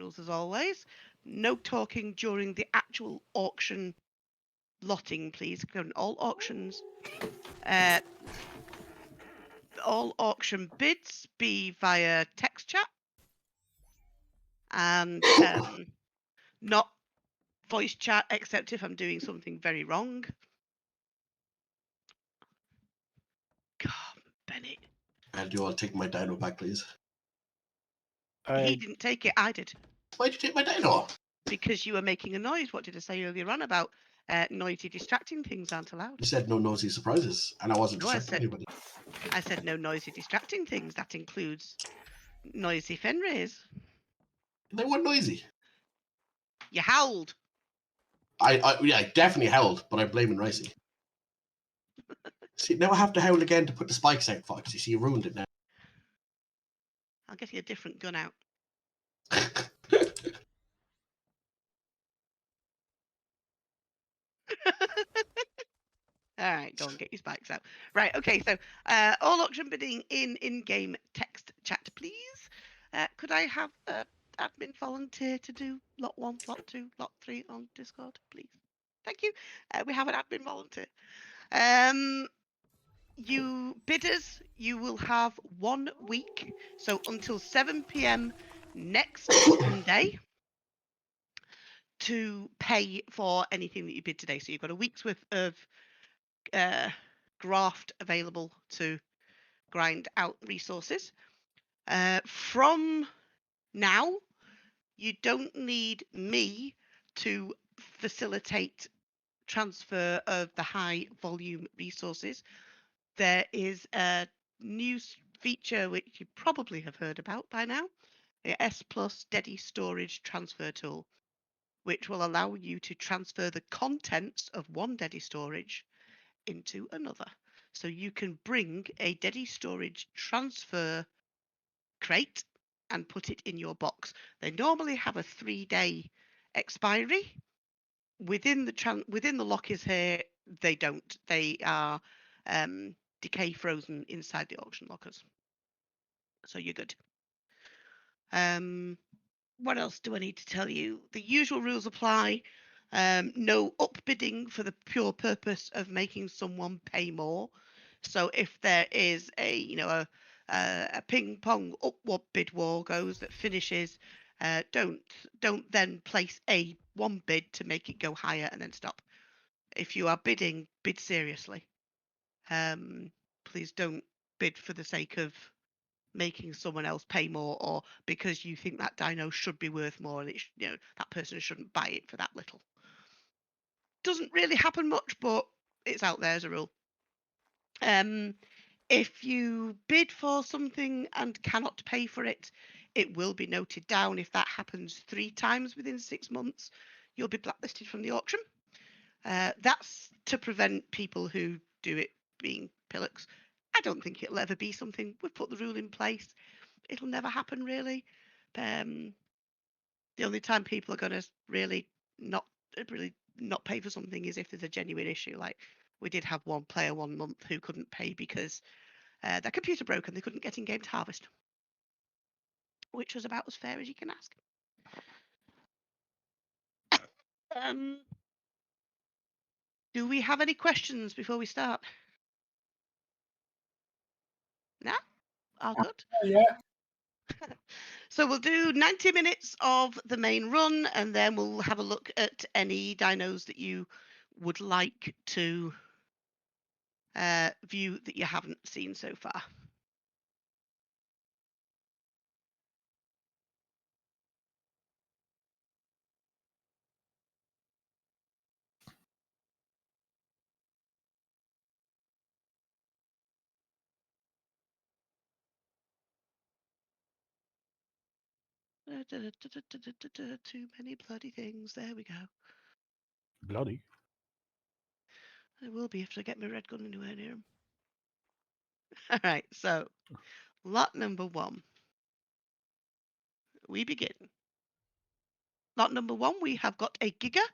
rules as always. No talking during the actual auction lotting, please. All auctions, all auction bids be via text chat and not voice chat, except if I'm doing something very wrong. God, Bennett. And you all take my dino back, please. He didn't take it, I did. Why'd you take my dino? Because you were making a noise. What did I say earlier on about noisy, distracting things aren't allowed? You said no nosy surprises, and I wasn't No, I distracting anybody. I said no noisy, distracting things. That includes noisy Fenris. They weren't noisy. You howled. I definitely howled, but I'm blaming Ricey. See, now I have to howl again to put the spikes out, Fox. You see, you ruined it now. I'll get you a different gun out. All right, go and get your spikes out. Right, okay, so all auction bidding in-game text chat, please. Could I have an admin volunteer to do lot 1, lot 2, lot 3 on Discord, please? Thank you. We have an admin volunteer. You bidders, you will have 1 week, so until 7 p.m. next Sunday, to pay for anything that you bid today. So you've got a week's worth of graft available to grind out resources. From now, you don't need me to facilitate transfer of the high volume resources. There is a new feature which you probably have heard about by now, the S+ Steady Storage Transfer Tool, which will allow you to transfer the contents of one Steady storage into another. So you can bring a Steady storage transfer crate and put it in your box. They normally have a 3-day expiry. Within the lockers here, they don't. They are decay frozen inside the auction lockers. So you're good. What else do I need to tell you? The usual rules apply. No upbidding for the pure purpose of making someone pay more. So if there is a ping pong upward bid war goes that finishes, don't then place one bid to make it go higher and then stop. If you are bidding, bid seriously. Please don't bid for the sake of making someone else pay more, or because you think that dino should be worth more and that person shouldn't buy it for that little. Doesn't really happen much, but it's out there as a rule. If you bid for something and cannot pay for it, it will be noted down. If that happens 3 times within 6 months, you'll be blacklisted from the auction. That's to prevent people who do it being pillocks. I don't think it'll ever be something. We've put the rule in place. It'll never happen, really. The only time people are going to really not pay for something is if there's a genuine issue. Like we did have one player 1 month who couldn't pay because their computer broke and they couldn't get in-game to harvest, which was about as fair as you can ask. Do we have any questions before we start? No? All good? Yeah. So we'll do 90 minutes of the main run, and then we'll have a look at any dinos that you would like to view that you haven't seen so far. Too many bloody things. There we go. Bloody. There will be if I get my red gun anywhere near him. All right, so lot number 1. We begin. Lot number 1, we have got a Giga,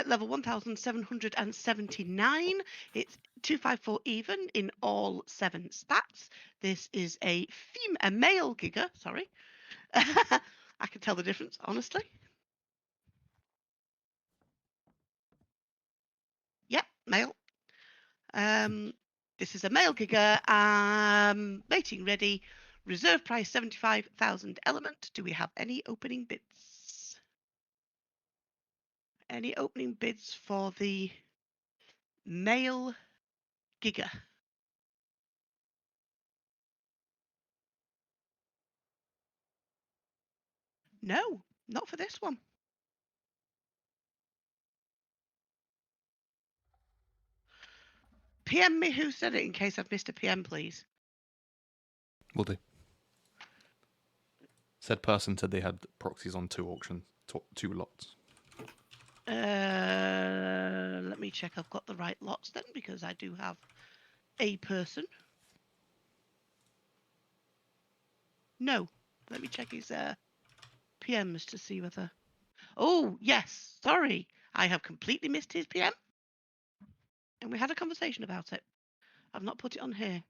level 1779. It's 254 even in all 7 stats. This is a male Giga, sorry. I can tell the difference, honestly. Yep, male. This is a male giga. Mating ready. Reserve price 75,000 element. Do we have any opening bids? Any opening bids for the male giga? No, not for this one. PM me who said it in case I've missed a PM, please. Will do. Said person said they had proxies on 2 auctions, 2 lots. Let me check I've got the right lots then, because I do have a person. No, let me check his PMs to see whether... Oh, yes, sorry. I have completely missed his PM. And we had a conversation about it. I've not put it on here.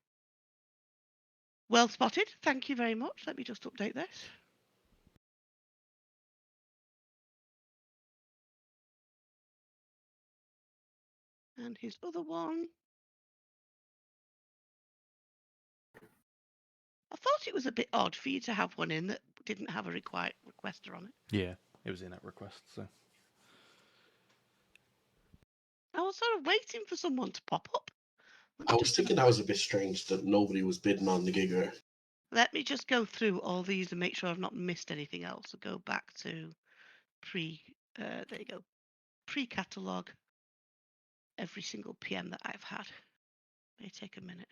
Well spotted. Thank you very much. Let me just update this. And his other one. I thought it was a bit odd for you to have one in that didn't have a requester on it. Yeah, it was in that request, so. I was sort of waiting for someone to pop up. I was thinking that was a bit strange that nobody was bidding on the Giga. Let me just go through all these and make sure I've not missed anything else. So go back to there you go, pre-catalog every single PM that I've had. May take a minute.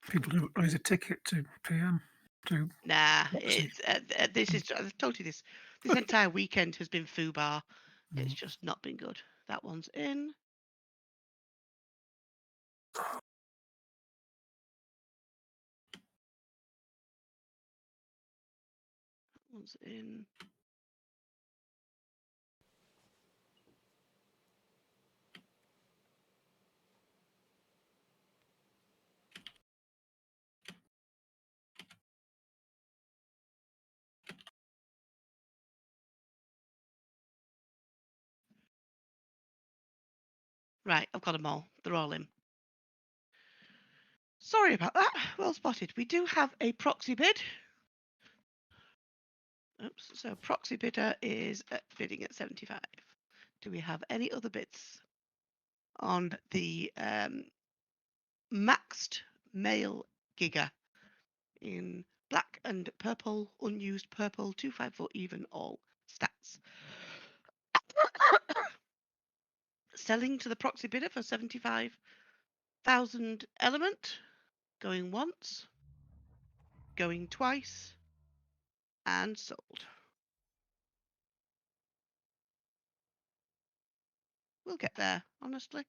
People don't raise a ticket to PM. To Nah, Proxy. it's this is. I've told you this. This entire weekend has been foobar. It's just not been good. That one's in. That one's in. Right, I've got them all. They're all in. Sorry about that. Well spotted. We do have a proxy bid. Oops. So proxy bidder is bidding at 75. Do we have any other bids on the maxed male giga in black and purple, unused purple, 254 even, all stats? Selling to the proxy bidder for 75,000 element. Going once, going twice, and sold. We'll get there, honestly.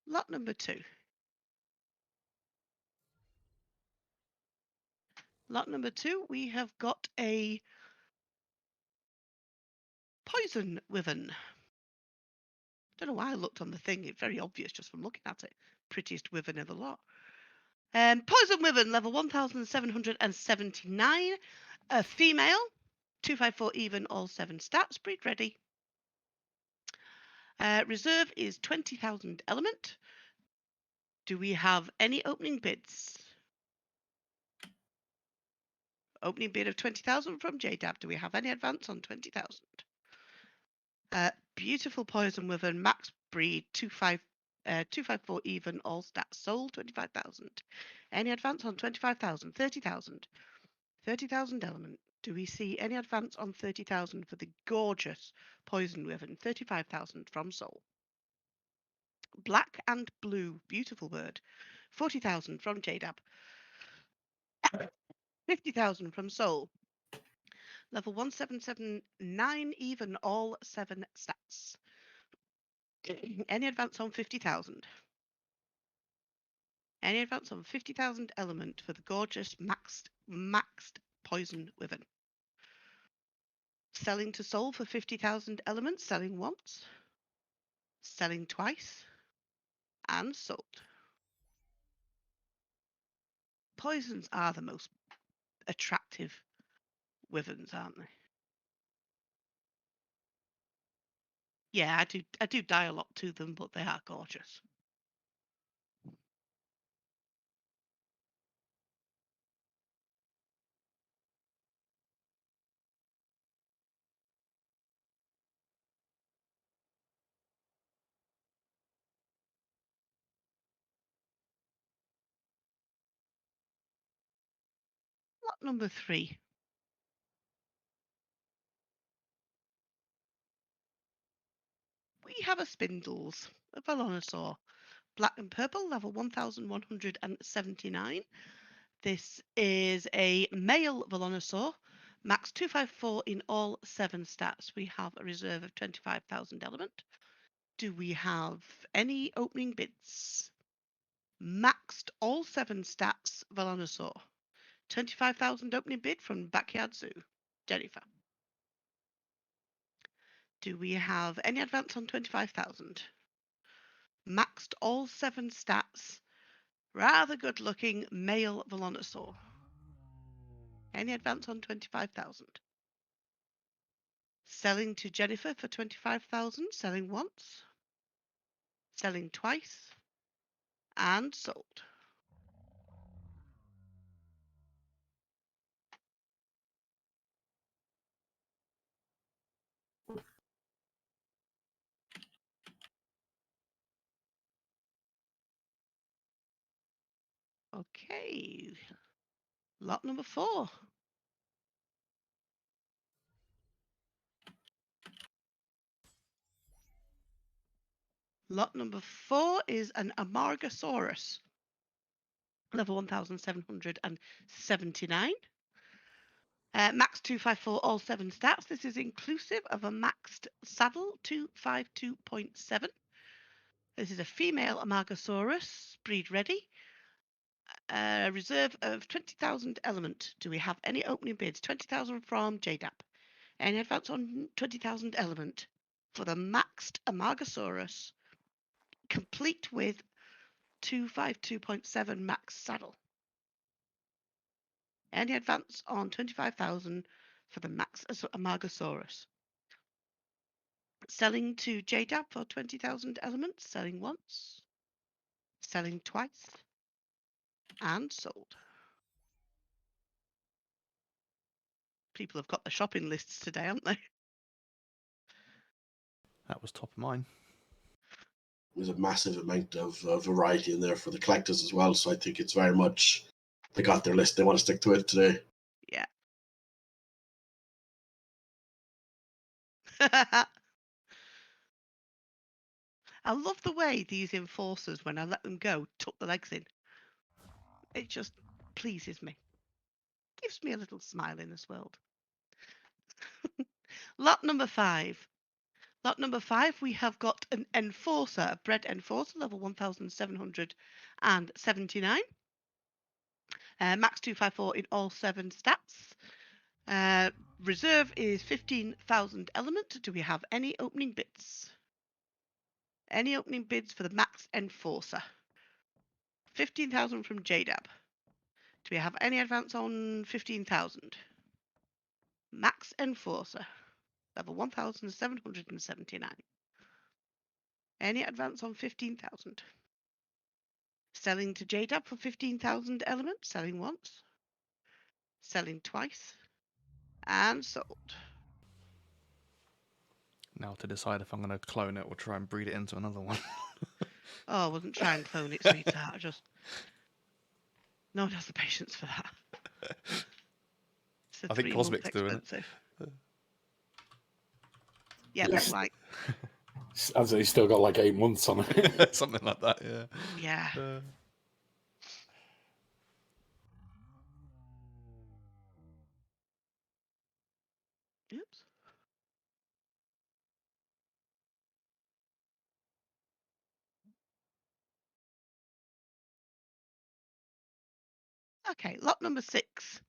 Lot number 2. Lot number 2, we have got a poison wyvern. Don't know why I looked on the thing. It's very obvious just from looking at it. Prettiest wyvern in the lot. Poison wyvern, level 1,779. A female, 254 even, all 7 stats. Breed ready. Reserve is 20,000 element. Do we have any opening bids? Opening bid of 20,000 from JDAB. Do we have any advance on 20,000? Beautiful poison wyvern, max breed, 254 even, all stats. Sold 25,000. Any advance on 25,000? 30,000. 30,000 element. Do we see any advance on 30,000 for the gorgeous poison wyvern? 35,000 from Soul. Black and blue, beautiful bird. 40,000 from JDAB. 50,000 from Soul. Level 1,779 even, all 7 stats. Any advance on 50,000? Any advance on 50,000 element for the gorgeous maxed poison wyvern. Selling to soul for 50,000 elements, selling once, selling twice, and sold. Poisons are the most attractive wyverns, aren't they? Yeah, I do die a lot to them, but they are gorgeous. Lot number 3. We have a Spindles, a Velonosaur, black and purple, level 1179. This is a male Velonosaur, max 254 in all 7 stats. We have a reserve of 25,000 element. Do we have any opening bids? Maxed all 7 stats Velonosaur. 25,000 opening bid from Backyard Zoo. Jennifer. Do we have any advance on 25,000? Maxed all 7 stats. Rather good looking male Velonosaur. Any advance on 25,000? Selling to Jennifer for 25,000. Selling once. Selling twice. And sold. Okay. Lot number 4. Lot number 4 is an Amargasaurus. Level 1779. Max 254, all 7 stats. This is inclusive of a maxed saddle 252.7. This is a female Amargasaurus, breed ready. Reserve of 20,000 element. Do we have any opening bids? 20,000 from JDAP. Any advance on 20,000 element for the maxed Amargasaurus, complete with 252.7 max saddle. Any advance on 25,000 for the max Amargasaurus. Selling to JDAP for 20,000 elements. Selling once. Selling twice. And sold. People have got the shopping lists today, haven't they? That was top of mine. There's a massive amount of variety in there for the collectors as well. So I think it's very much they got their list. They want to stick to it today. Yeah. I love the way these enforcers, when I let them go, tuck the legs in. It just pleases me. Gives me a little smile in this world. Lot number 5. Lot number 5, we have got an enforcer, a bred enforcer, level 1779. Max 254 in all 7 stats. Reserve is 15,000 element. Do we have any opening bids? Any opening bids for the max enforcer? 15,000 from JDAB. Do we have any advance on 15,000? Max enforcer, level 1779. Any advance on 15,000? Selling to JDAB for 15,000 elements. Selling once. Selling twice. And sold. Now to decide if I'm going to clone it or try and breed it into another one. Oh, I wasn't trying to clone it, sweetheart. No one has the patience for that. It's I think 3 Cosmic's months doing it. expensive. Yeah, Yes. like As he's still got like 8 months on it. Something like that, yeah. yeah. Oops. Okay, lot number 6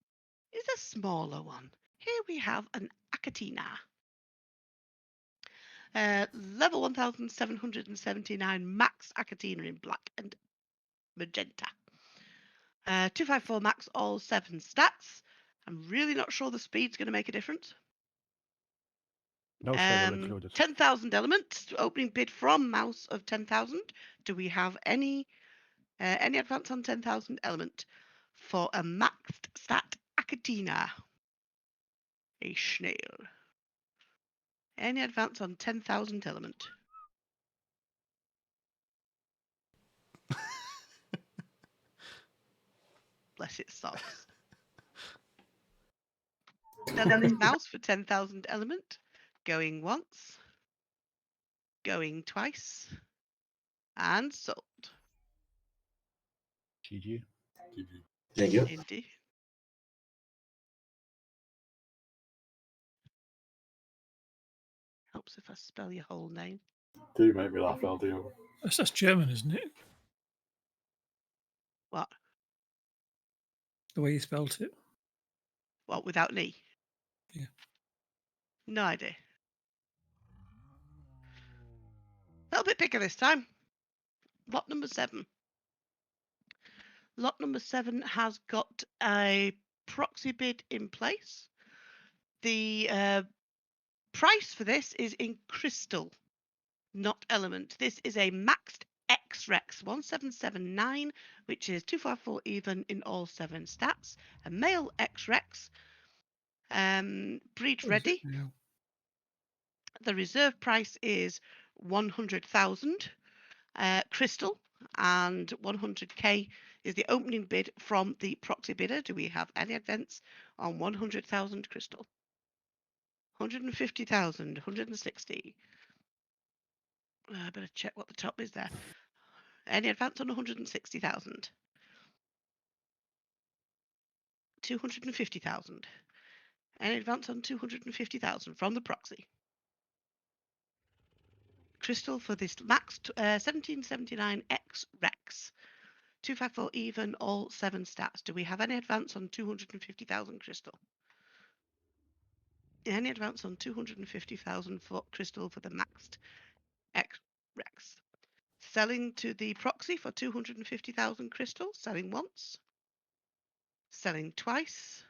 is a smaller one. Here we have an Acatina. Level 1779 max Acatina in black and magenta. 254 max, all 7 stats. I'm really not sure the speed's going to make a difference. No travel included. 10,000 elements, opening bid from mouse of 10,000. Do we have any advance on 10,000 element for a maxed stat Acatina? A snail. Any advance on 10,000 element? Bless its socks. Douglas mouse for 10,000 element. Going once. Going twice. And sold. GG. There you go. Indeed. Helps if I spell your whole name. Do make me laugh, LDO. That's German, isn't it? What? The way you spelt it. What, without an E? Yeah. No idea. A little bit bigger this time. Lot number 7. Lot number 7 has got a proxy bid in place. The price for this is in crystal, not element. This is a maxed X-Rex 1779, which is 254 even in all 7 stats. A male X-Rex, breed ready. Yeah. The reserve price is 100,000 crystal, and 100k is the opening bid from the proxy bidder. Do we have any advance on 100,000 crystal? 150,000, 160. I better check what the top is there. Any advance on 160,000? 250,000. Any advance on 250,000 from the proxy? Crystal for this maxed 1779 X Rex. 254 even, all 7 stats. Do we have any advance on 250,000 crystal? Any advance on 250,000 for crystal for the maxed X Rex? Selling to the proxy for 250,000 crystal. Selling once. Selling twice.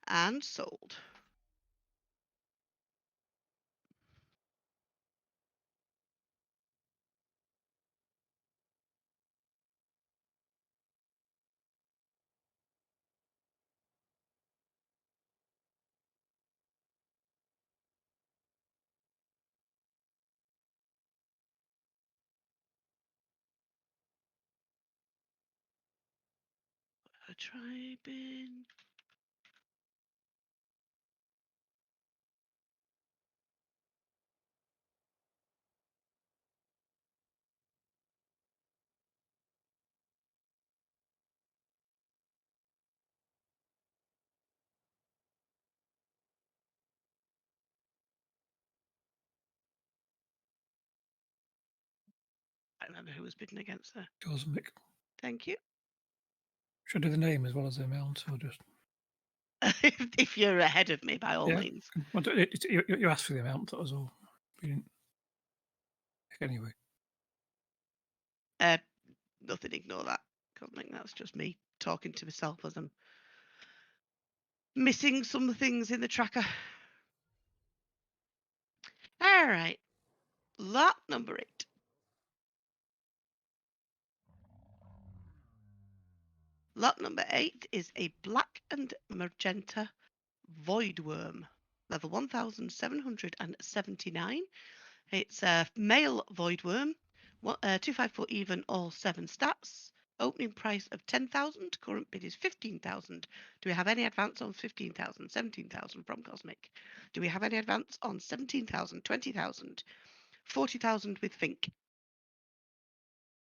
And sold. A tribe in. I don't remember who was bidding against her. Cosmic. Thank you. Should I do the name as well as the amount, or just? If you're ahead of me, by all Yeah. means. Well, you asked for the amount, that was all. We didn't. Anyway. Nothing, ignore that. Cosmic, that's just me talking to myself as I'm missing some things in the tracker. All right. Lot number 8. Lot number 8 is a black and magenta voidworm, level 1779. It's a male voidworm, 254 even, all 7 stats. Opening price of 10,000. Current bid is 15,000. Do we have any advance on 15,000? 17,000 from Cosmic. Do we have any advance on 17,000? 20,000. 40,000 with Fink.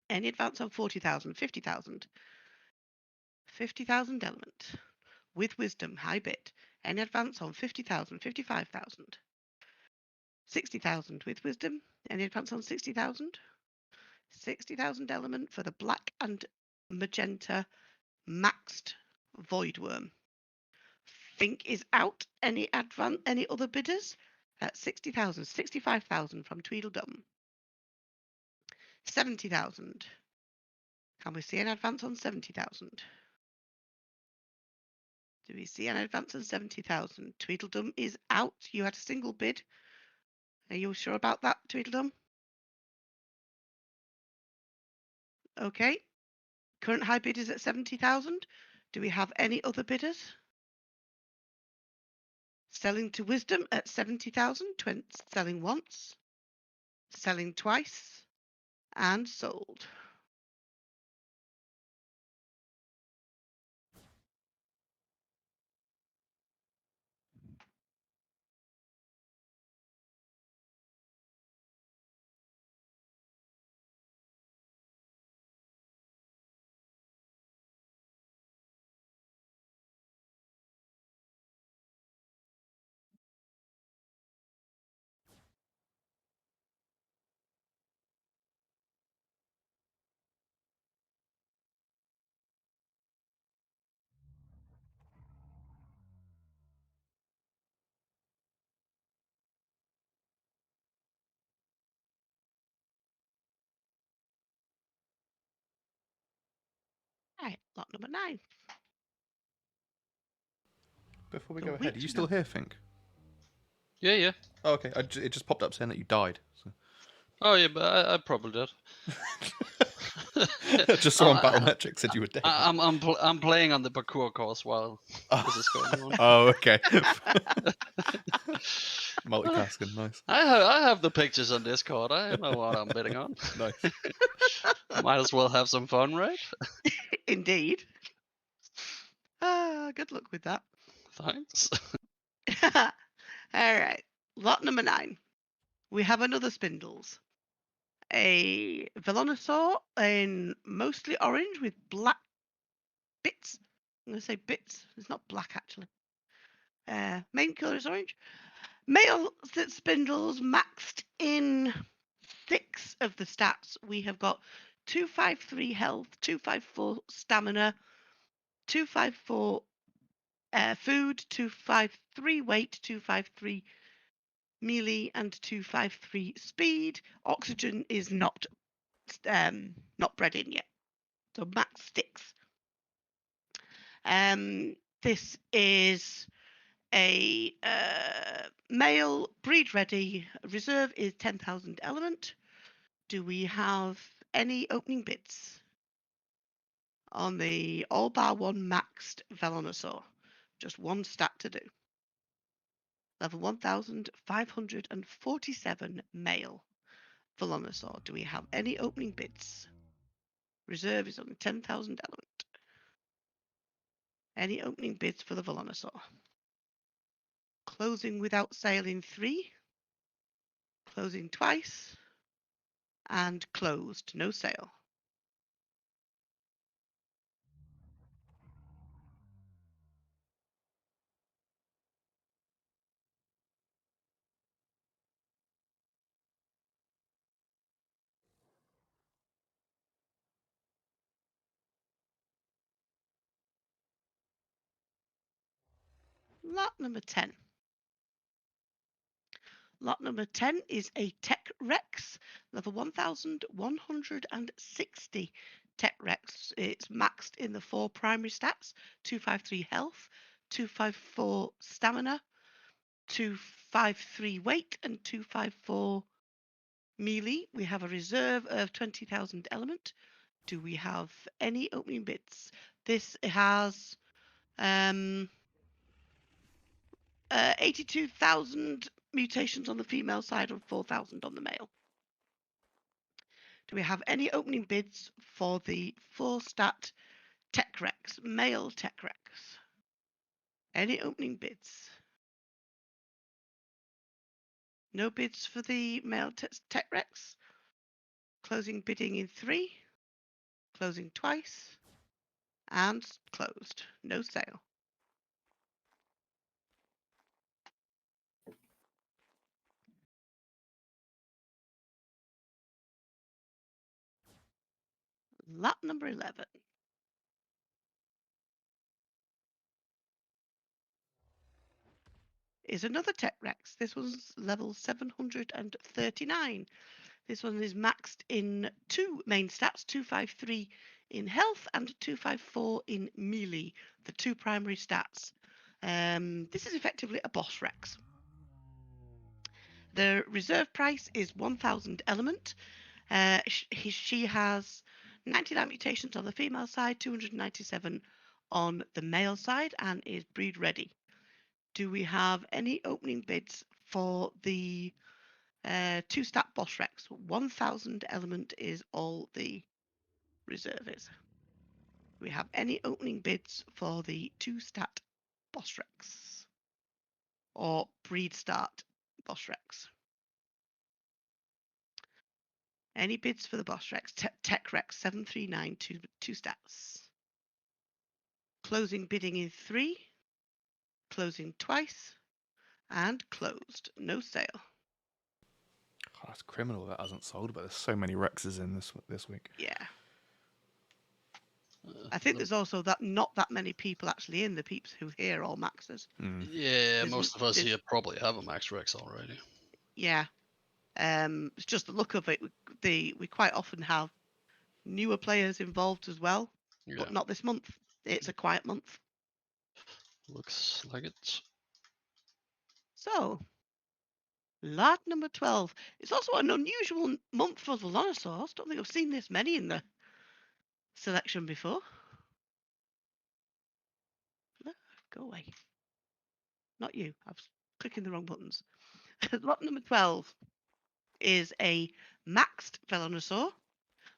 Any advance on 40,000? 50,000. 50,000 element. With Wisdom, high bid. Any advance on 50,000? 55,000. 60,000 with Wisdom. Any advance on 60,000? 60,000 element for the black and magenta maxed Voidworm. Fink is out. Any other bidders? At 60,000, 65,000 from Tweedledum. 70,000. Can we see an advance on 70,000? Do we see an advance on 70,000? Tweedledum is out. You had a single bid. Are you sure about that, Tweedledum? Okay. Current high bid is at 70,000. Do we have any other bidders? Selling to Wisdom at 70,000. Selling once. Selling twice. And sold. Right, lot number 9. Before we The go ahead, are you Witch still Novel. here, Fink? Yeah, yeah. Oh, okay. It just popped up saying that you died. So. Oh, yeah, but I probably did. I just saw on Battlemetric said you were dead. I'm playing on the parkour course while this is going on. Oh, okay. Multitasking, nice. I have the pictures on Discord. I know what I'm bidding on. Nice. Might as well have some fun, right? Indeed. Good luck with that. Thanks. All right. Lot number 9. We have another Spindles. A Velonosaur in mostly orange with black bits. I'm going to say bits. It's not black, actually. Main colour is orange. Male Spindles maxed in 6 of the stats. We have got 253 health, 254 stamina, 254 food, 253 weight, 253 melee, and 253 speed. Oxygen is not bred in yet, so max 6. This is a male, breed ready. Reserve is 10,000 element. Do we have any opening bids on the all bar one maxed Velonosaur? Just one stat to do. Level 1,547 male Velonosaur. Do we have any opening bids? Reserve is only 10,000 element. Any opening bids for the Velonosaur? Closing without sale in 3. Closing twice. And closed. No sale. Lot number 10. Lot number 10 is a Tech Rex, level 1,160 Tech Rex. It's maxed in the 4 primary stats, 253 health, 254 stamina, 253 weight, and 254 melee. We have a reserve of 20,000 element. Do we have any opening bids? This has 82,000 mutations on the female side and 4,000 on the male. Do we have any opening bids for the 4-stat Tech Rex, male Tech Rex? Any opening bids? No bids for the male Tech Rex. Closing bidding in 3. Closing twice. And closed. No sale. Lot number 11. is another Tech Rex. This one's level 739. This one is maxed in 2 main stats, 253 in health and 254 in melee, the 2 primary stats. This is effectively a boss Rex. The reserve price is 1000 element. She has 99 mutations on the female side, 297 on the male side, and is breed ready. Do we have any opening bids for the 2 stat boss Rex? 1000 element is all the reserve is. Do we have any opening bids for the 2 stat boss Rex? Or breed start boss Rex? Any bids for the boss Rex? Tech Rex 739, 2 stats. Closing bidding is 3. Closing twice. And closed. No sale. Oh, that's criminal that hasn't sold, but there's so many Rexes in this week. Yeah. I think there's also not that many people actually in the peeps who hear all maxes. Yeah, There's most of us here probably have a Max Rex already. Yeah. It's just the look of it. We quite often have newer players involved as well, Yeah, but not this month. It's a quiet month. looks like it. So, lot number 12. It's also an unusual month for the Velonosaurs. Don't think I've seen this many in the selection before. No, go away. Not you. I was clicking the wrong buttons. Lot number 12 is a maxed Velonosaur,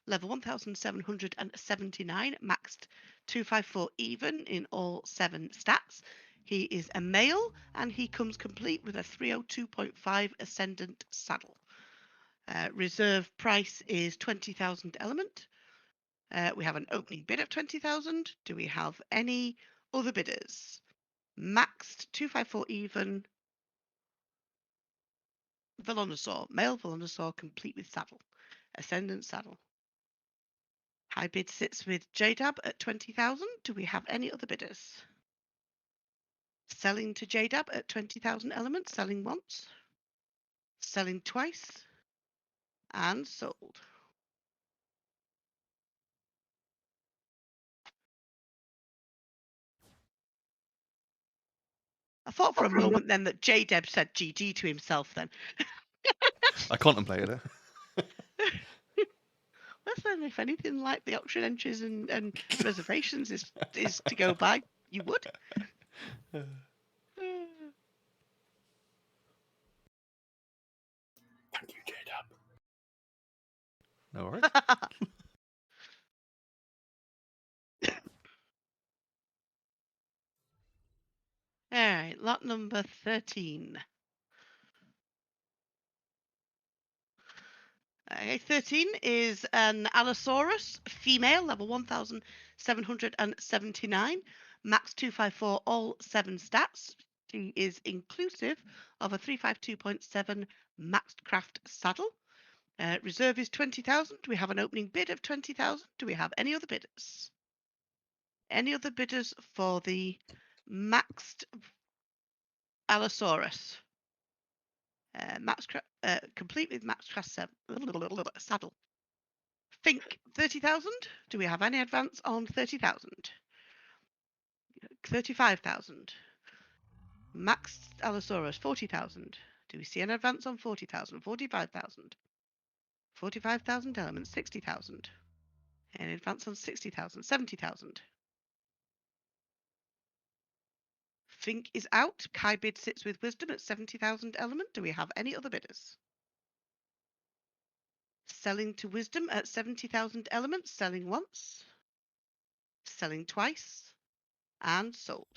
level 1779, maxed 254 even in all 7 stats. He is a male and he comes complete with a 302.5 ascendant saddle. Reserve price is 20,000 element. We have an opening bid of 20,000. Do we have any other bidders? Maxed 254 even. Velonosaur, male Velonosaur, complete with saddle. Ascendant saddle. High bid sits with JDAB at 20,000. Do we have any other bidders? Selling to JDAB at 20,000 elements, selling once, selling twice, and sold. I thought for a moment then that JDeb said GG to himself then. I contemplated it. Well, then, if anything like the auction entries and reservations is to go by, you would. Thank you, J-Dub. No worries. All right, lot number 13. 13 is an Allosaurus, female, level 1779, max 254, all 7 stats. She is inclusive of a 352.7 maxed craft saddle. Reserve is 20,000. We have an opening bid of 20,000. Do we have any other bidders? Any other bidders for the maxed Allosaurus? Complete with max craft saddle. Think 30,000. Do we have any advance on 30,000? 35,000. Max Allosaurus 40,000. Do we see an advance on 40,000? 45,000. 45,000 elements 60,000. An advance on 60,000. 70,000. Fink is out. Kai bid sits with wisdom at 70,000 element. Do we have any other bidders? Selling to wisdom at 70,000 elements. Selling once. Selling twice. And sold.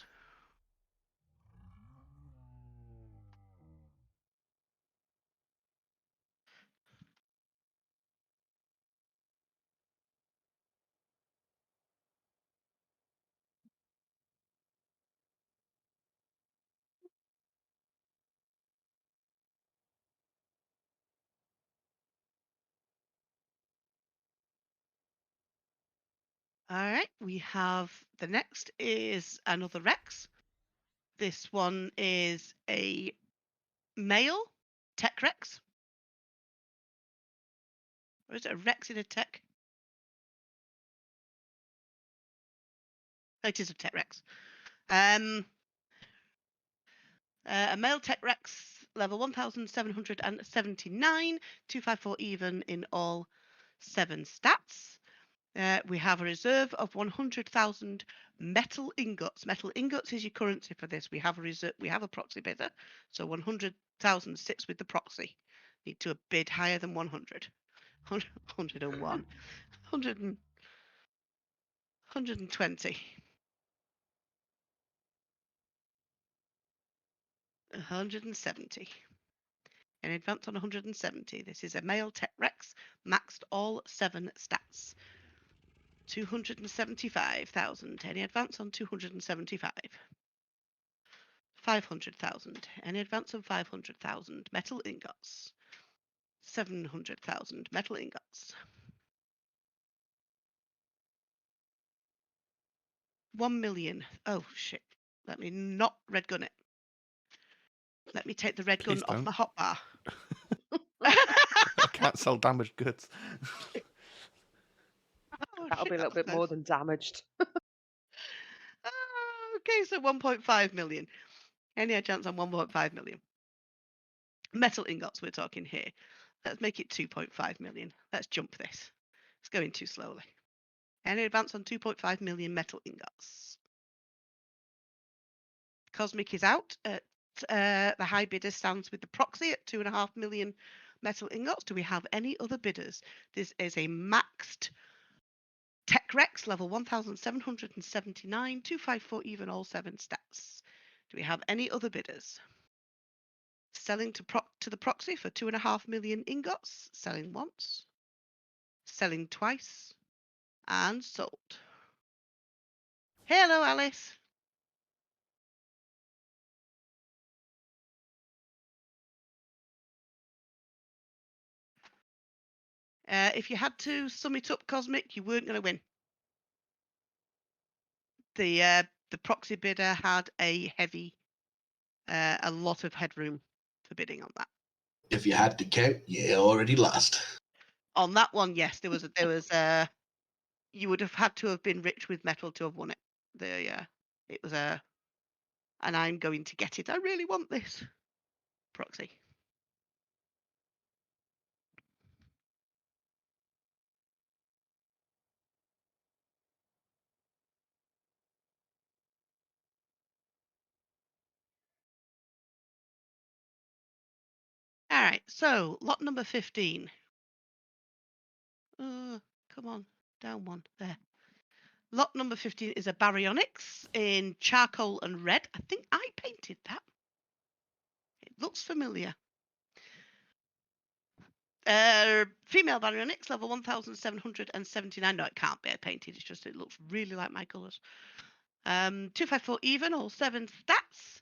All right, we have the next is another Rex. This one is a male tech Rex. Or is it a Rex in a tech? Oh, it is a tech Rex. A male tech Rex, level 1779, 254 even in all 7 stats. We have a reserve of 100,000 metal ingots. Metal ingots is your currency for this. We have a reserve. We have a proxy bidder, so 100,000 sits with the proxy. Need to bid higher than 100. 101, 100 and 120, 170. In advance on 170. This is a male tech Rex, maxed all 7 stats. 275,000. Any advance on 275? 500,000. Any advance on 500,000? Metal ingots. 700,000 metal ingots. 1 million. Oh shit. Let me not red gun it. Let me take the red Please gun off don't. my hotbar. I can't sell damaged goods. Oh, That'll shit, be a that little was bit more close. than damaged. Okay, so 1.5 million. Any chance on 1.5 million? Metal ingots we're talking here. Let's make it 2.5 million. Let's jump this. It's going too slowly. Any advance on 2.5 million metal ingots? Cosmic is out. The high bidder stands with the proxy at 2.5 million metal ingots. Do we have any other bidders? This is a maxed Tech Rex, level 1779, 254 even, all 7 stats. Do we have any other bidders? Selling to the proxy for 2.5 million ingots. Selling once. Selling twice. And sold. Hello, Alice. If you had to sum it up, Cosmic, you weren't going to win. The proxy bidder had a lot of headroom for bidding on that. If you had to count, you already lost. On that one, yes, there was you would have had to have been rich with metal to have won it. It was and I'm going to get it. I really want this proxy. All right, so lot number 15. Come on, down one there. Lot number 15 is a baryonyx in charcoal and red. I think I painted that. It looks familiar. Female baryonyx, level 1779. No, it can't be painted. It's just it looks really like my colours. 254 even, all 7 stats.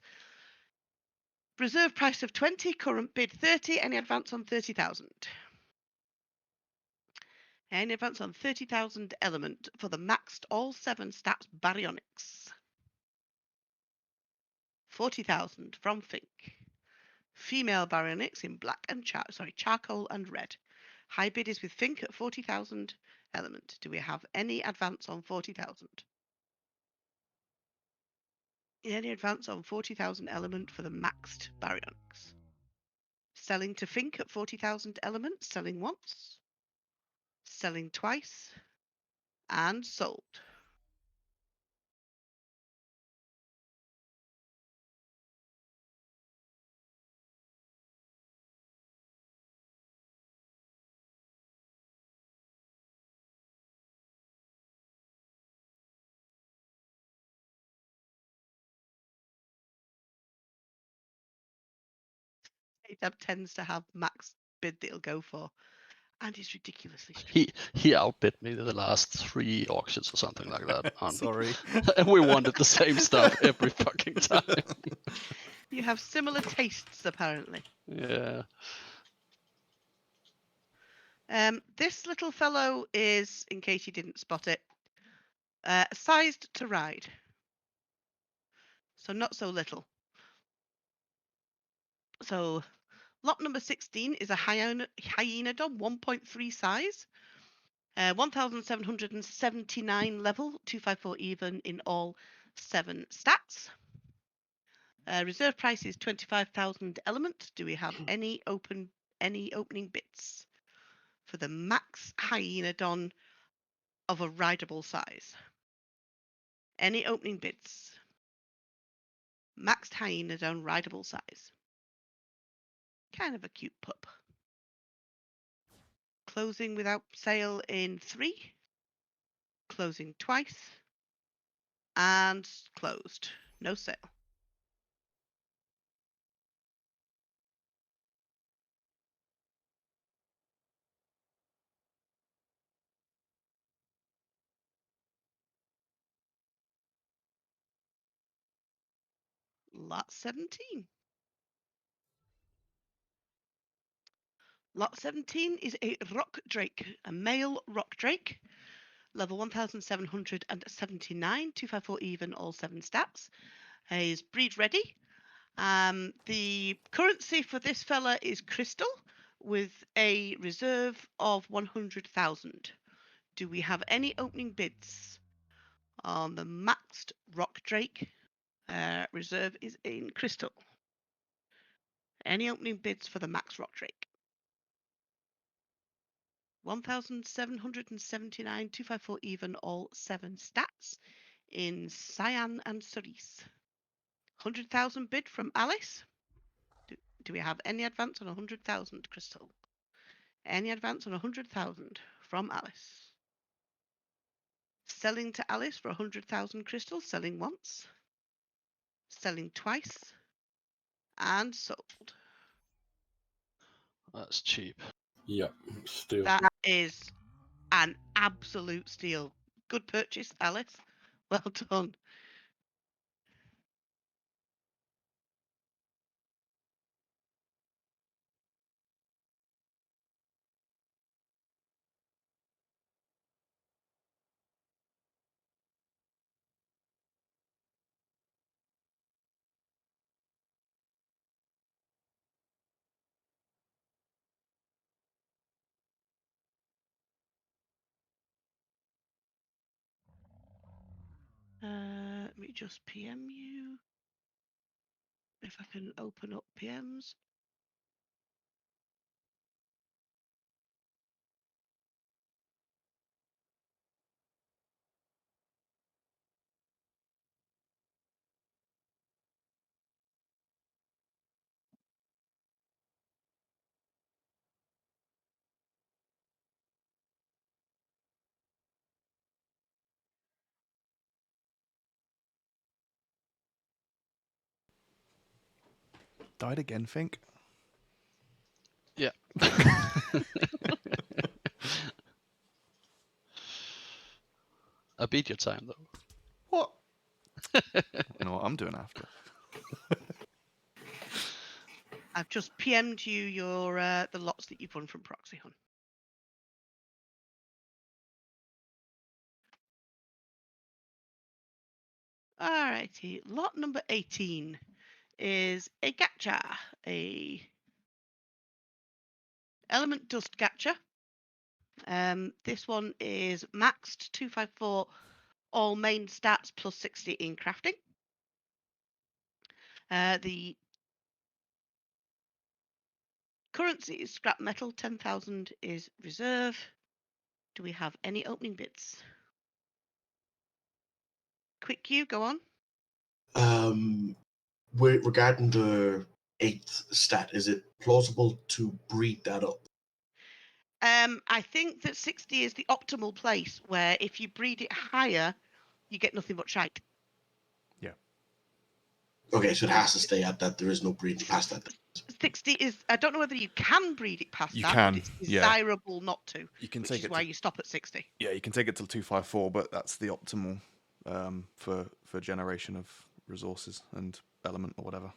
Reserve price of 20, current bid 30. Any advance on 30,000? Any advance on 30,000 element for the maxed all 7 stats baryonyx. 40,000 from Fink. Female baryonyx in black and charcoal and red. High bid is with Fink at 40,000 element. Do we have any advance on 40,000? Any advance on 40,000 element for the maxed baryonyx? Selling to Fink at 40,000 element. Selling once. Selling twice. And sold. ATAB tends to have max bid that he'll go for, and he's ridiculously stupid. He outbid me the last 3 auctions or something like that. Sorry. And we wanted the same stuff every fucking time. You have similar tastes, apparently. Yeah. This little fellow is, in case you didn't spot it, sized to ride. so not so little. So lot number 16 is a Hyenodon 1.3 size, 1779 level, 254 even in all 7 stats. Reserve price is 25,000 element. Do we have any opening bits for the max Hyenodon of a rideable size? Any opening bids? Maxed Hyenodon rideable size. Kind of a cute pup. Closing without sale in 3. Closing twice. And closed. No sale. Lot 17. Lot 17 is a rock drake, a male rock drake, level 1779, 254 even, all 7 stats. Is breed ready. The currency for this fella is crystal with a reserve of 100,000. Do we have any opening bids on the maxed rock drake? Reserve is in crystal. Any opening bids for the max rock drake? 1779, 254 even, all 7 stats in cyan and cerise. 100,000 bid from Alice. Do we have any advance on 100,000, Crystal? Any advance on 100,000 from Alice? Selling to Alice for 100,000, Crystal. Selling once. Selling twice. And sold. That's cheap. Yeah, still. That is an absolute steal. Good purchase, Alice. Well done. Let me just PM you. If I can open up PMs. Died again, Fink? Yeah. I beat your time though. What? I know what I'm doing after. I've just PM'd you your the lots that you've won from Proxy Hunt. Alrighty, lot number 18 is a gacha, a element dust gacha. This one is maxed 254 all main stats plus 60 in crafting. The currency is scrap metal, 10,000 is reserve. Do we have any opening bids? Quick queue, go on. Regarding the 8th stat, is it plausible to breed that up? I think that 60 is the optimal place where if you breed it higher, you get nothing but shite. Okay, so it has to stay at that. There is no breeding past that. 60 is, I don't know whether you can breed it past You that, can, but it's yeah. desirable not to, You can which take is it why to, you stop at 60. yeah, you can take it till 254, but that's the optimal for generation of resources and element or whatever.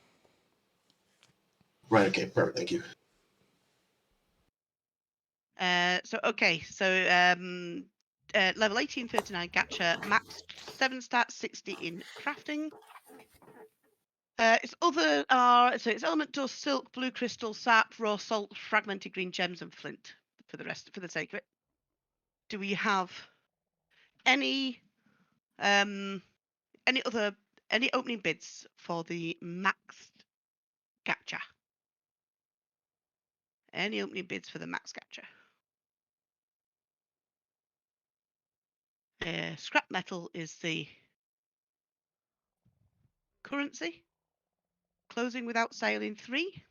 Right, okay, perfect, thank you. Level 1839 gacha, max 7 stats, 60 in crafting. Its other are so it's element dust, silk, blue crystal, sap, raw salt, fragmented green gems, and flint. For the sake of it, do we have any any opening bids for the maxed gacha? Any opening bids for the max gacha? Scrap metal is the currency. Closing without sale in 3.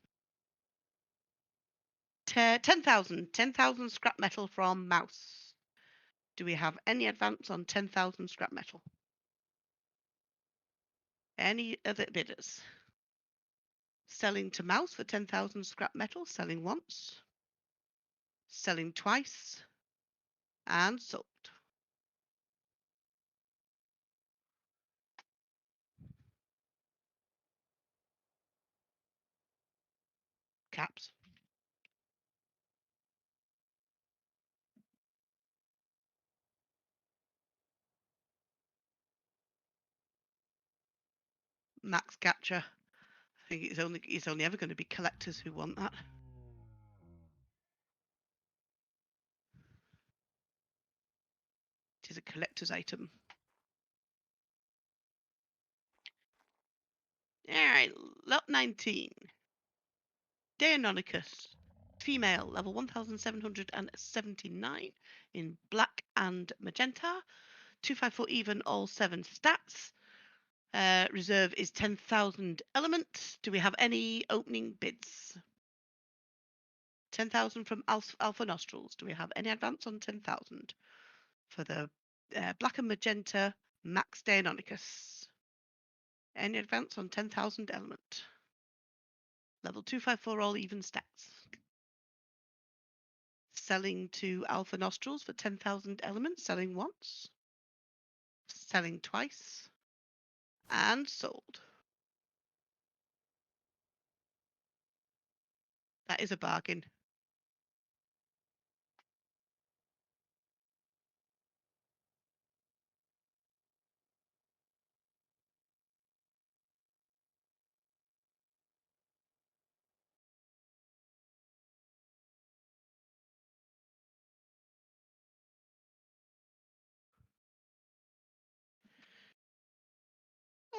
10,000. 10,000 scrap metal from Mouse. Do we have any advance on 10,000 scrap metal? Any other bidders? Selling to Mouse for 10,000 scrap metal. Selling once. Selling twice. And sold. Caps. Max gacha. I think it's only ever going to be collectors who want that. It is a collector's item. Alright, lot 19. Daemonicus. Female, level 1779 in black and magenta. 254 even, all 7 stats. Reserve is 10,000 element. Do we have any opening bids? 10,000 from Alpha Nostrils. Do we have any advance on 10,000 for the black and magenta Max Daemonicus? Any advance on 10,000 element? Level 254 all even stats. Selling to Alpha Nostrils for 10,000 elements. Selling once. Selling twice. And sold. That is a bargain.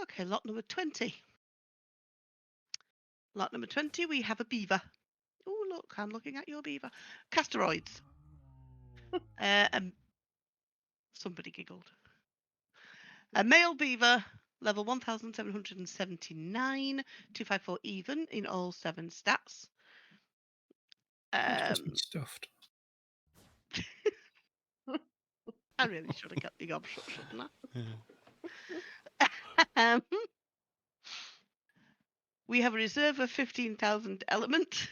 Okay, lot number 20. Lot number 20, we have a beaver. Oh, look, I'm looking at your beaver. Casteroids. Somebody giggled. A male beaver, level 1779, 254 even in all 7 stats. It's supposed to be stuffed. I really should have kept the gob shut, shouldn't Yeah. I? We have a reserve of 15,000 element.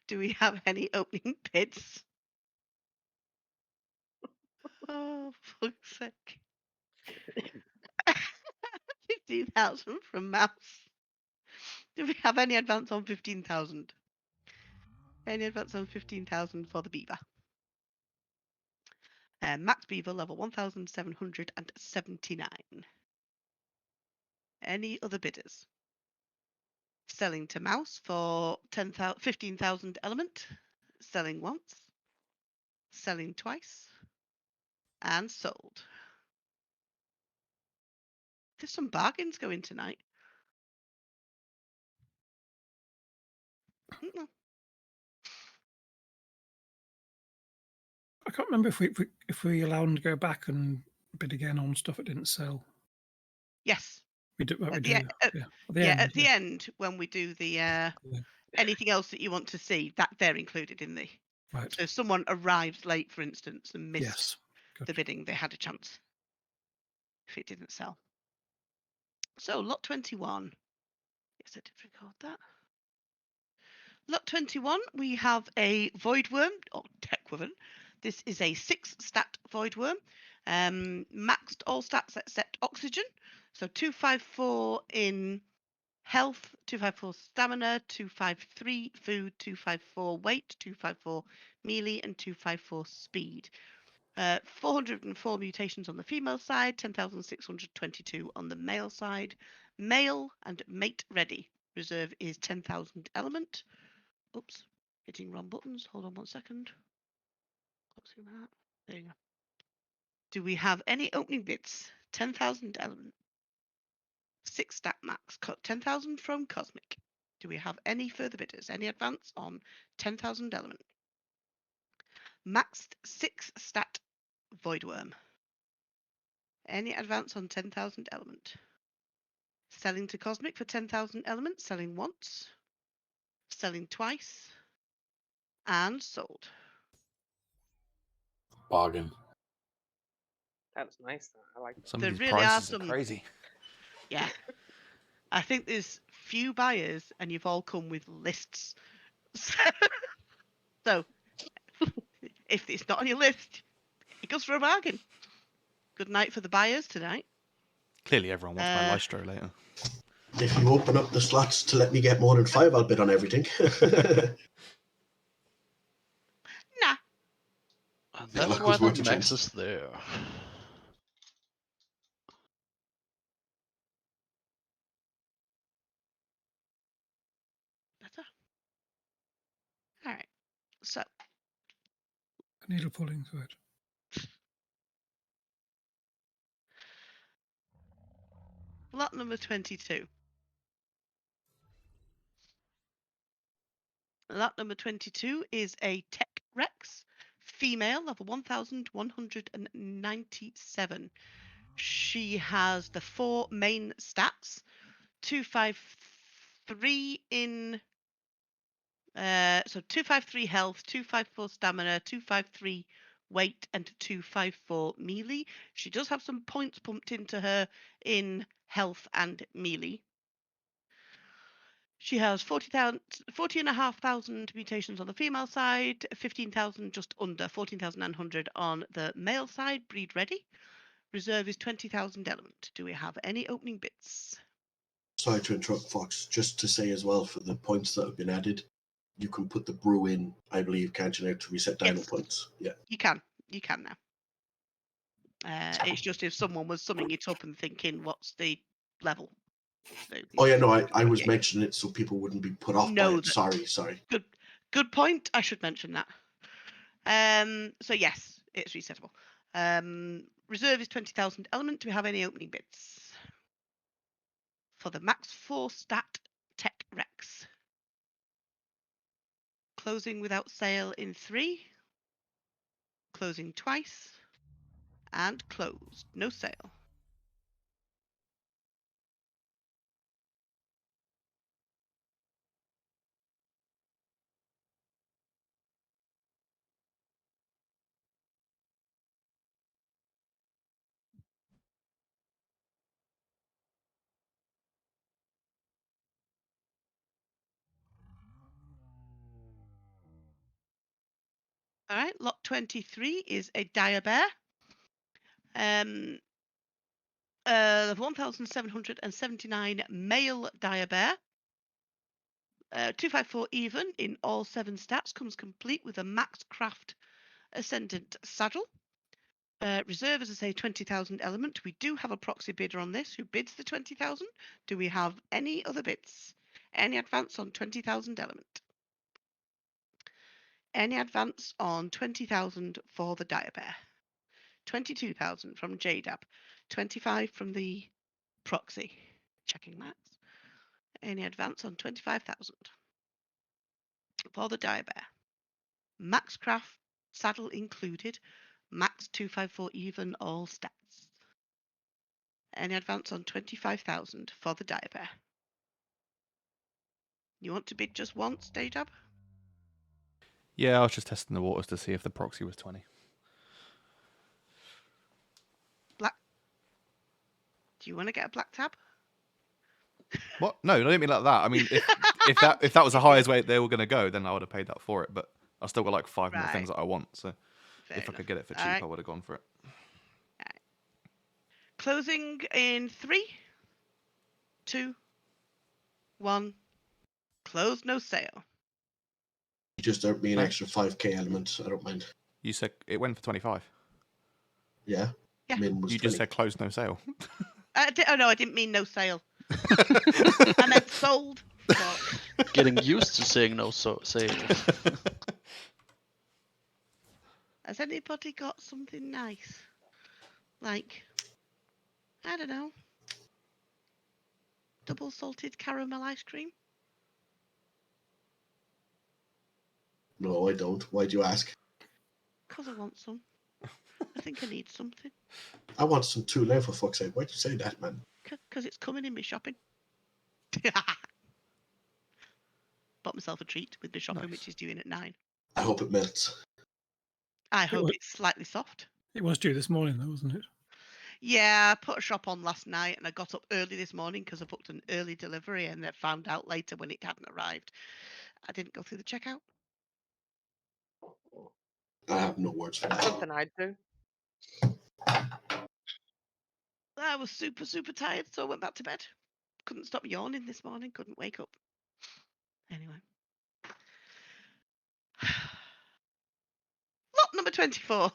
Do we have any opening bids? Oh, for fuck's sake. 15,000 from Mouse. Do we have any advance on 15,000? Any advance on 15,000 for the beaver? Max beaver level 1779. Any other bidders? Selling to Mouse for 15,000 element. Selling once. Selling twice. And sold. There's some bargains going tonight. I can't remember if we allowed them to go back and bid again on stuff that didn't sell. Yes. We do. At We the do. e- at- Yeah. At the end, when we do the anything else that you want to see, that they're included in the. Right. So if someone arrives late, for instance, and missed Yes. the Gotcha. bidding, they had a chance if it didn't sell. So lot 21. Yes, I did record that. Lot 21, we have a void worm or tech woman. This is a 6 stat void worm. Maxed all stats except oxygen. So 254 in health, 254 stamina, 253 food, 254 weight, 254 melee, and 254 speed. 404 mutations on the female side, 10,622 on the male side. Male and mate ready. Reserve is 10,000 element. Oops, hitting wrong buttons. Hold on 1 second. Closing that. There you go. Do we have any opening bids? 10,000 element. 6 stat max. Cut 10,000 from Cosmic. Do we have any further bidders? Any advance on 10,000 element? Maxed 6 stat Voidworm. Any advance on 10,000 element? Selling to Cosmic for 10,000 element. Selling once. Selling twice. And sold. Bargain. That's nice. I like that. Some There of these really are prices are some- crazy. Yeah. I think there's few buyers and you've all come with lists. So if it's not on your list, it goes for a bargain. Good night for the buyers tonight. Clearly, everyone wants my Lystro later. If you open up the slots to let me get more than 5, I'll bid on everything. Nah. And Yeah, that's that why was the worth a max chance. is there. Better. Alright. So I need a pull into it. lot number 22. Lot number 22 is a Tech Rex, female, level 1197. She has the 4 main stats: 253 in, so 253 health, 254 stamina, 253 weight, and 254 melee. She does have some points pumped into her in health and melee. She has 40,500 mutations on the female side, 15,000 just under, 14,900 on the male side, breed ready. Reserve is 20,000 element. Do we have any opening bits? Sorry to interrupt, Fox. Just to say as well, for the points that have been added, you can put the brew in, I believe, can't you now, to reset dino Yes. points? Yeah. You can now. It's just if someone was summing it up and thinking, what's the level? So Oh yeah, no, I okay. was mentioning it so people wouldn't be put off by Know it. that- Sorry. Good point. I should mention that. So yes, it's resettable. Reserve is 20,000 element. Do we have any opening bids? For the max 4 stat Tech Rex. Closing without sale in 3. Closing twice. And closed. No sale. All right, lot 23 is a dire bear. 1,779 male dire bear. 254 even in all 7 stats, comes complete with a max craft ascendant saddle. Reserve, as I say, 20,000 element. We do have a proxy bidder on this who bids the 20,000. Do we have any other bids? Any advance on 20,000 element? Any advance on 20,000 for the dire bear? 22,000 from JDAB. 25 from the proxy. Checking max. Any advance on 25,000 for the dire bear? Max craft saddle included. Max 254 even all stats. Any advance on 25,000 for the dire bear? You want to bid just once, JDAB? Yeah, I was just testing the waters to see if the proxy was 20. Black. Do you want to get a black tab? What? No, I didn't mean like that. I mean, if that was the highest rate they were going to go, then I would have paid that for it. But I still got like 5 more things Right. that I want. So Fair if I enough. could get it for cheap, All right. I would have gone for it. Closing in 3, 2, 1. Close, no sale. You just earned me an Right. extra 5k element. I don't mind. You said it went for 25. Yeah. Yeah. Min was You 20. just said close, no sale. Oh no, I didn't mean no sale. I meant sold. Fuck. Getting used to saying no sale. Has anybody got something nice? Like, I don't know, double salted caramel ice cream? No, I don't. Why'd you ask? Because I want some. I think I need something. I want some too now, for fuck's sake. Why'd you say that, man? Because it's coming in my shopping. Bought myself a treat with my shopping, Nice. which is due in at 9. I hope it melts. I hope wa- it's slightly soft. It was due this morning, though, wasn't it? Yeah, I put a shop on last night and I got up early this morning because I booked an early delivery and I found out later when it hadn't arrived. I didn't go through the checkout. I have no words for that. Something I'd do. I was super, super tired, so I went back to bed. Couldn't stop yawning this morning, couldn't wake up. Anyway. Lot number 24.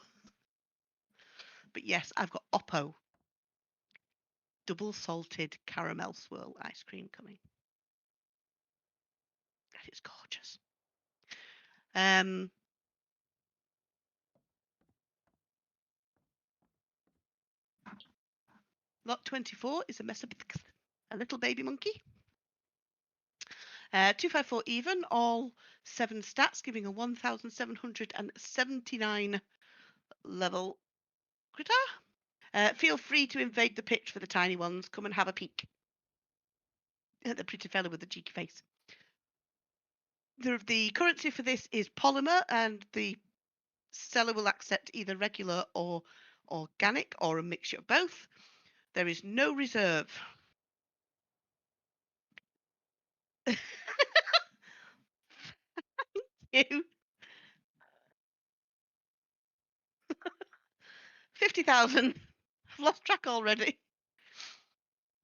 But yes, I've got Oppo double salted caramel swirl ice cream coming. That is gorgeous. Lot 24 is a little baby monkey. 254 even, all 7 stats, giving a 1,779 level critter. Feel free to invade the pitch for the tiny ones. Come and have a peek. The pretty fella with the cheeky face. The currency for this is polymer, and the seller will accept either regular or organic or a mixture of both. There is no reserve. You 50,000. I've lost track already.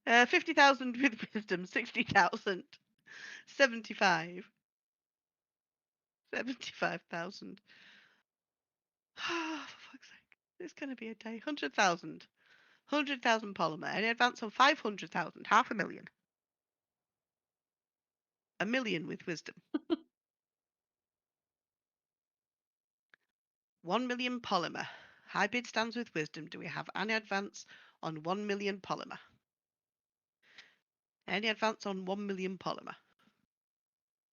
50,000 with wisdom, 60,000. 75. 75,000. For fuck's sake. It's going to be a day. 100,000. 100,000 polymer. Any advance on 500,000. 500,000. 1 million with wisdom. 1 million polymer. High bid stands with wisdom. Do we have any advance on 1 million polymer? Any advance on 1 million polymer?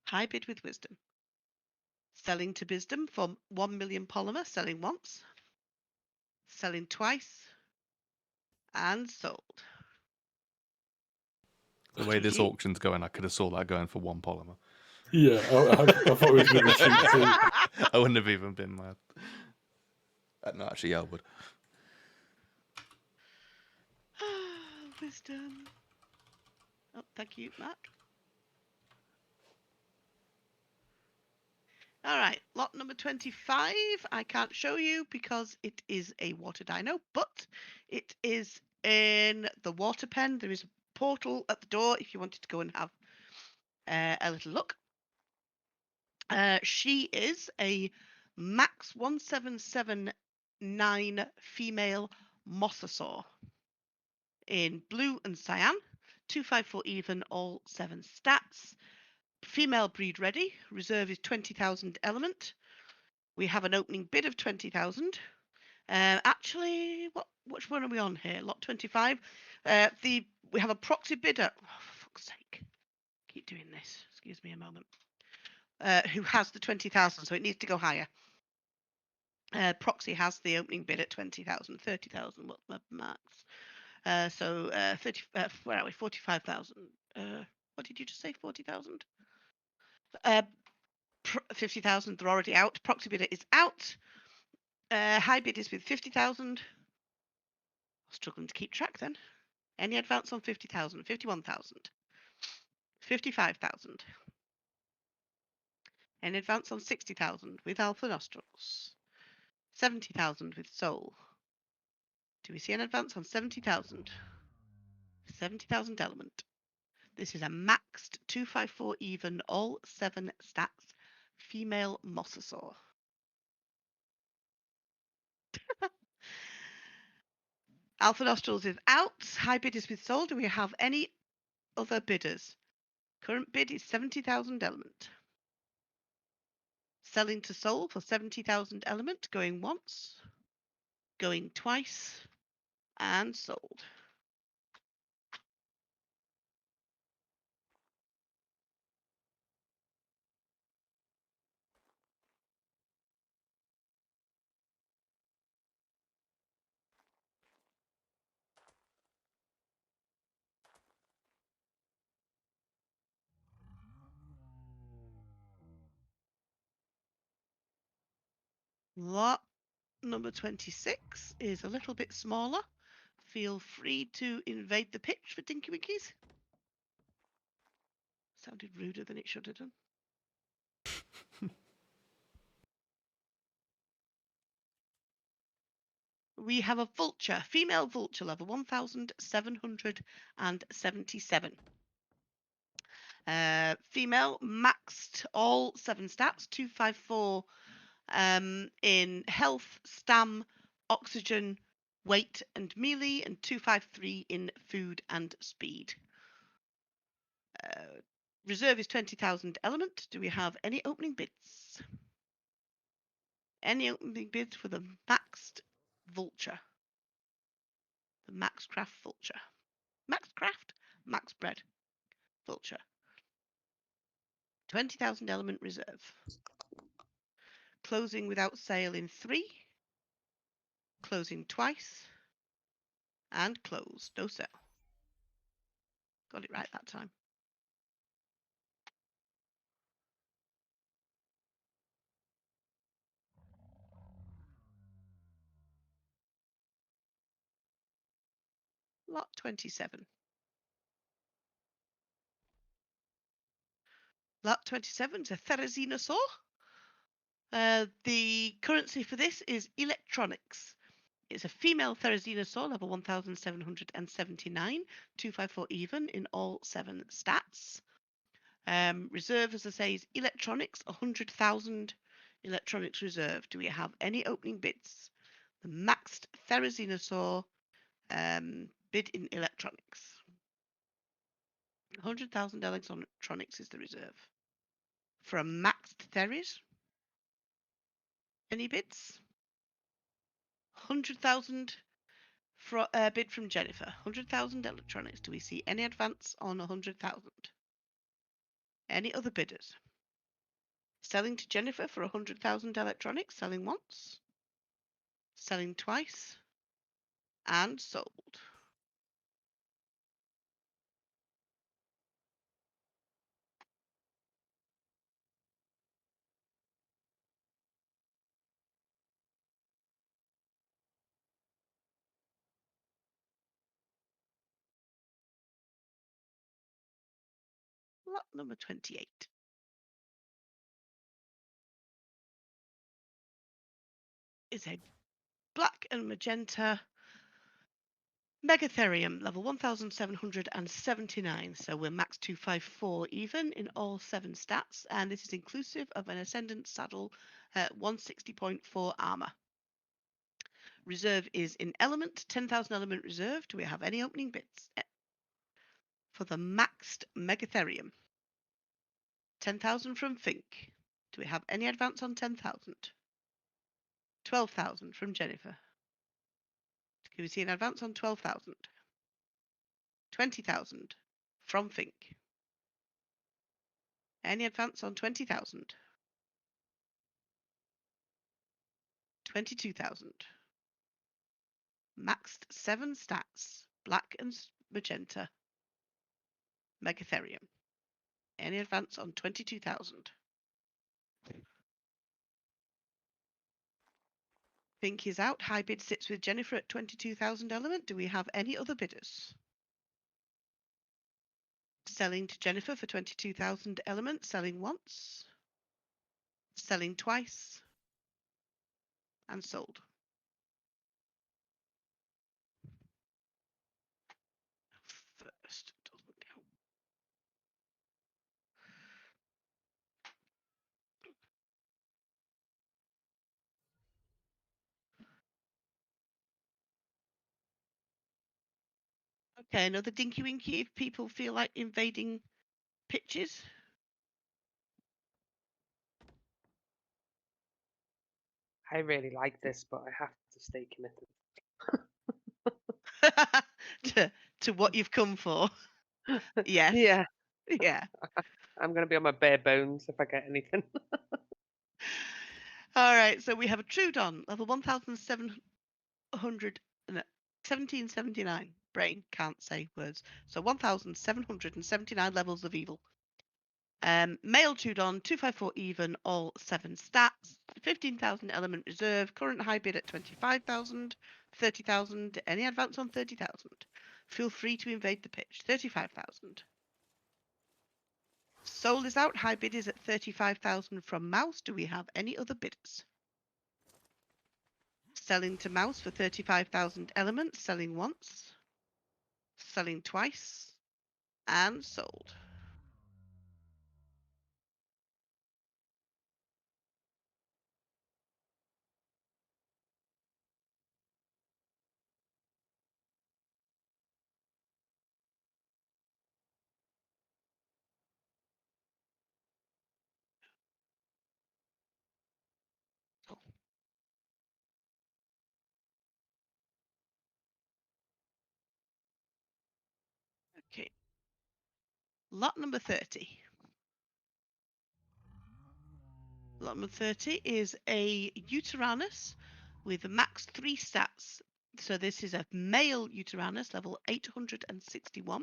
High bid with wisdom. Selling to wisdom for 1 million polymer. Selling once. Selling twice. And sold. The way this GG. auction's going, I could have saw that going for 1 polymer. Yeah, I thought it was going to be cheap too. I wouldn't have even been mad. No, actually, yeah, I would. Wisdom. Oh, thank you, Mark. All right, lot number 25. I can't show you because it is a water dino, but it is in the water pen. There is a portal at the door if you wanted to go and have a little look. She is a max 1779 female mosasaur in blue and cyan, 254 even, all 7 stats. Female breed ready. Reserve is 20,000 element. We have an opening bid of 20,000. Actually, which one are we on here? Lot 25. We have a proxy bidder. Oh, for fuck's sake! Keep doing this. Excuse me a moment. Who has the 20,000? So it needs to go higher. Proxy has the opening bid at 20,000, 30,000. What's my max? 30. Where are we? 45,000. What did you just say? 40,000. 50,000. They're already out. Proxy bidder is out. High bid is with 50,000. Struggling to keep track then. Any advance on 50,000? 51,000. 55,000. Any advance on 60,000 with alpha nostrils. 70,000 with soul. Do we see an advance on 70,000? 70,000 element. This is a maxed 254 even, all 7 stats, female mosasaur. Alpha Nostrils is out. High bid is with sold. Do we have any other bidders? Current bid is 70,000 element. Selling to sold for 70,000 element. Going once. Going twice. And sold. Lot number 26 is a little bit smaller. Feel free to invade the pitch for Dinky Winkies. Sounded ruder than it should have done. We have a vulture, female vulture level 1777. Female, maxed all 7 stats, 254 in health, stam, oxygen, weight and melee, and 253 in food and speed. Reserve is 20,000 element. Do we have any opening bids? Any opening bids for the maxed vulture? The max craft vulture. Max craft? Max bread vulture. 20,000 element reserve. Closing without sale in 3. Closing twice. And close. No sale. Got it right that time. Lot 27. Lot 27 is a Therizinosaur. The currency for this is electronics. It's a female Therizinosaur, level 1779, 254 even in all 7 stats. Reserve, as I say, is electronics, 100,000 electronics reserve. Do we have any opening bids? The maxed Therizinosaur bid in electronics. 100,000 electronics is the reserve. For a maxed Theris, any bids? 100,000 bid from Jennifer. 100,000 electronics. Do we see any advance on 100,000? Any other bidders? Selling to Jennifer for 100,000 electronics. Selling once. Selling twice. And sold. Lot number 28. Is a black and magenta Megatherium, level 1779. So we're max 254 even in all 7 stats, and this is inclusive of an Ascendant saddle 160.4 armor. Reserve is in element, 10,000 element reserve. Do we have any opening bids? For the maxed Megatherium. 10,000 from Fink. Do we have any advance on 10,000? 12,000 from Jennifer. Can we see an advance on 12,000? 20,000 from Fink. Any advance on 20,000? 22,000. Maxed 7 stats, black and magenta. Megatherium. Any advance on 22,000? Pink is out. High bid sits with Jennifer at 22,000 element. Do we have any other bidders? Selling to Jennifer for 22,000 element. Selling once. Selling twice. And sold. First doesn't help. Okay, another dinky winky if people feel like invading pitches. I really like this, but I have to stay committed. to what you've come for. Yes. Yeah, Yeah. I'm gonna be on my bare bones if I get anything. All right. So we have a Trudon, level 1,700. No, 1779. Brain can't say words. So 1,779 levels of evil. Male Trudon, 254 even, all 7 stats, 15,000 element reserve, current high bid at 25,000, 30,000, any advance on 30,000. Feel free to invade the pitch, 35,000. Soul is out, high bid is at 35,000 from Mouse. Do we have any other bidders? Selling to Mouse for 35,000 elements, selling once, selling twice, and sold. Okay. Lot number 30. Lot number 30 is a Uteranus with max 3 stats. So this is a male Uteranus, level 861.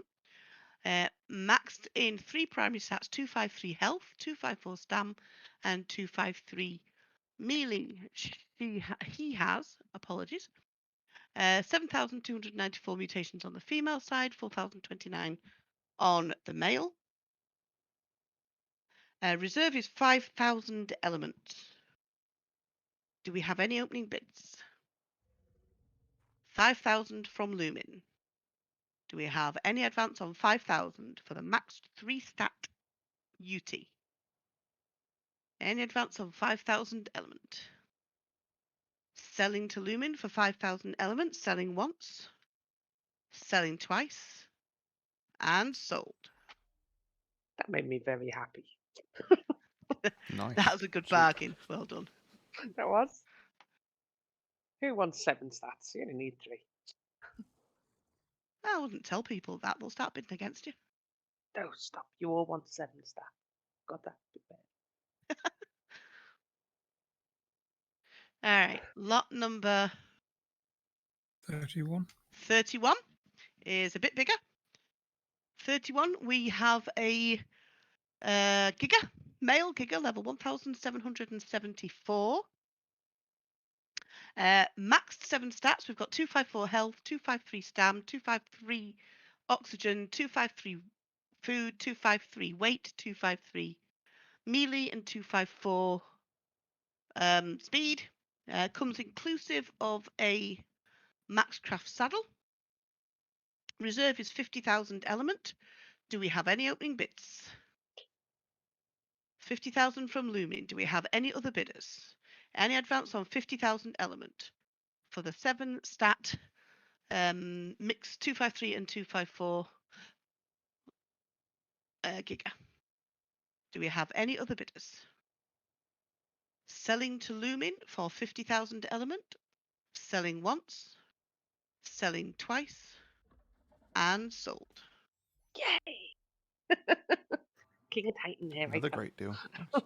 Maxed in 3 primary stats, 253 health, 254 stam, and 253 melee. He has, apologies, 7,294 mutations on the female side, 4,029 on the male. Reserve is 5,000 elements. Do we have any opening bids? 5,000 from Lumin. Do we have any advance on 5,000 for the maxed 3 stat UT? Any advance on 5,000 element? Selling to Lumin for 5,000 elements, selling once, selling twice, and sold. That made me very happy. Nice. That was a good Sweet. bargain. Well done. That was. Who wants 7 stats? You only need 3. I wouldn't tell people that. They'll start bidding against you. No, stop. You all want 7 stats. Got that? All right. Lot number 31. 31 is a bit bigger. 31, we have a Giga, male Giga, level 1,774. Maxed 7 stats. We've got 254 health, 253 stam, 253 oxygen, 253 food, 253 weight, 253 melee, and 254 speed. Comes inclusive of a Maxcraft saddle. Reserve is 50,000 element. Do we have any opening bids? 50,000 from Lumin. Do we have any other bidders? Any advance on 50,000 element for the 7 stat mix 253 and 254 Giga? Do we have any other bidders? Selling to Lumin for 50,000 element, selling once, selling twice, and sold. Yay! King of Titan here. Another great deal. Nice.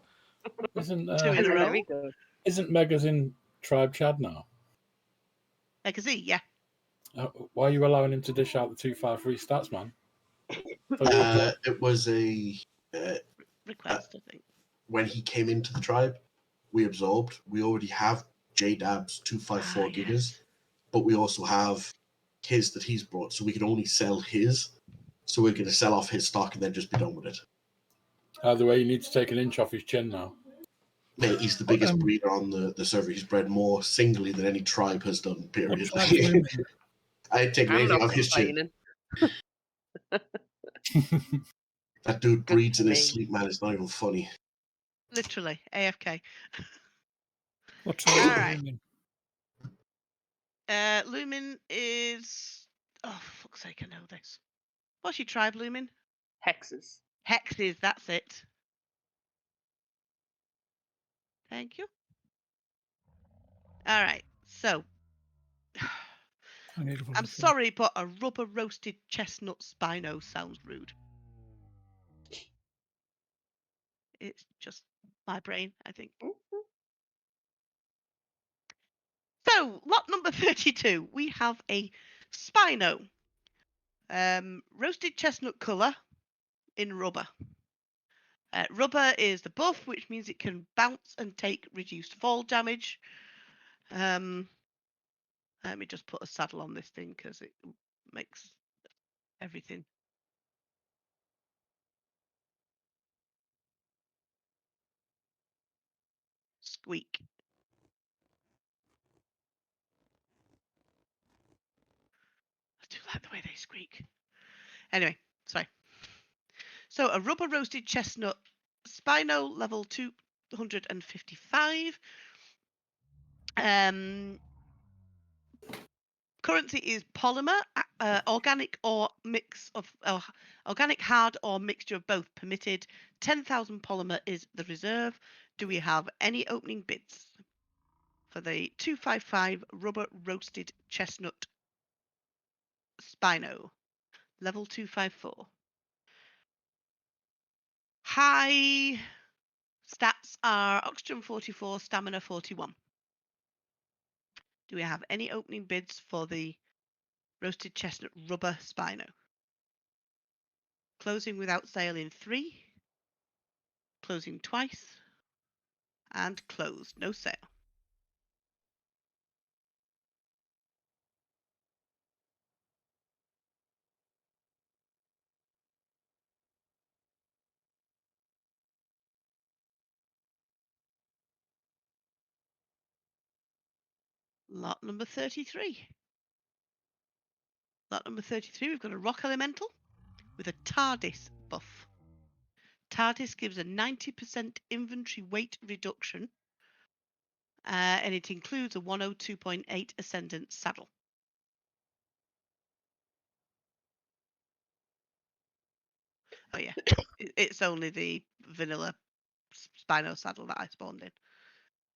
Isn't 2 in a row. Very good. isn't Megas in Tribe Chad now? Legacy, yeah. Why are you allowing him to dish out the 253 stats, man? Thought you were- It was a Request, I think. when he came into the tribe, we absorbed. We already have JDab's 254 gigas, Yes. but we also have his that he's brought, so we can only sell his. So we're going to sell off his stock and then just be done with it. Either way, you need to take an inch off his chin now. Mate, he's the biggest breeder on the server. He's bred more singly than any tribe has done, period. What tribe's Lumin? I ain't taking I'm anything not off his chin. complaining. That dude breeds in his me. sleep, man. It's not even funny. Literally, AFK. What tribe All is right. Lumin? Lumin is Oh, for fuck's sake, I know this. What's your tribe, Lumin? Hexes. Hexes, that's it. Thank you. All right, so I need level I'm 4. sorry, but a rubber roasted chestnut Spino sounds rude. It's just my brain, I think. So, lot number 32, we have a Spino. Roasted chestnut colour in rubber. Rubber is the buff, which means it can bounce and take reduced fall damage. Let me just put a saddle on this thing because it makes everything. Squeak. I do like the way they squeak. Anyway, sorry. So a rubber roasted chestnut Spino level 255. Currency is polymer, organic or mix of organic, hard or mixture of both permitted. 10,000 polymer is the reserve. Do we have any opening bids for the 255 rubber roasted chestnut Spino level 254? High stats are oxygen 44, stamina 41. Do we have any opening bids for the roasted chestnut rubber Spino? Closing without sale in 3, closing twice, and closed, no sale. Lot number 33. Lot number 33, we've got a rock elemental with a TARDIS buff. TARDIS gives a 90% inventory weight reduction, and it includes a 102.8 Ascendant saddle. Oh yeah, it's only the vanilla Spino saddle that I spawned in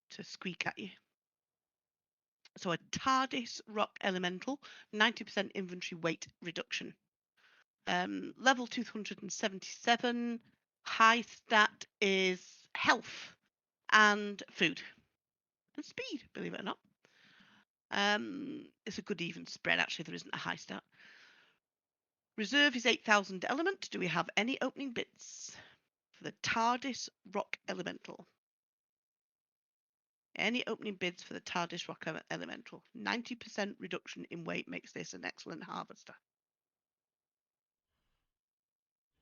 to squeak at you. So a TARDIS rock elemental, 90% inventory weight reduction. Level 277. High stat is health and food and speed, believe it or not. It's a good even spread, actually. There isn't a high stat. Reserve is 8,000 element. Do we have any opening bids for the TARDIS rock elemental? Any opening bids for the TARDIS rock elemental? 90% reduction in weight makes this an excellent harvester.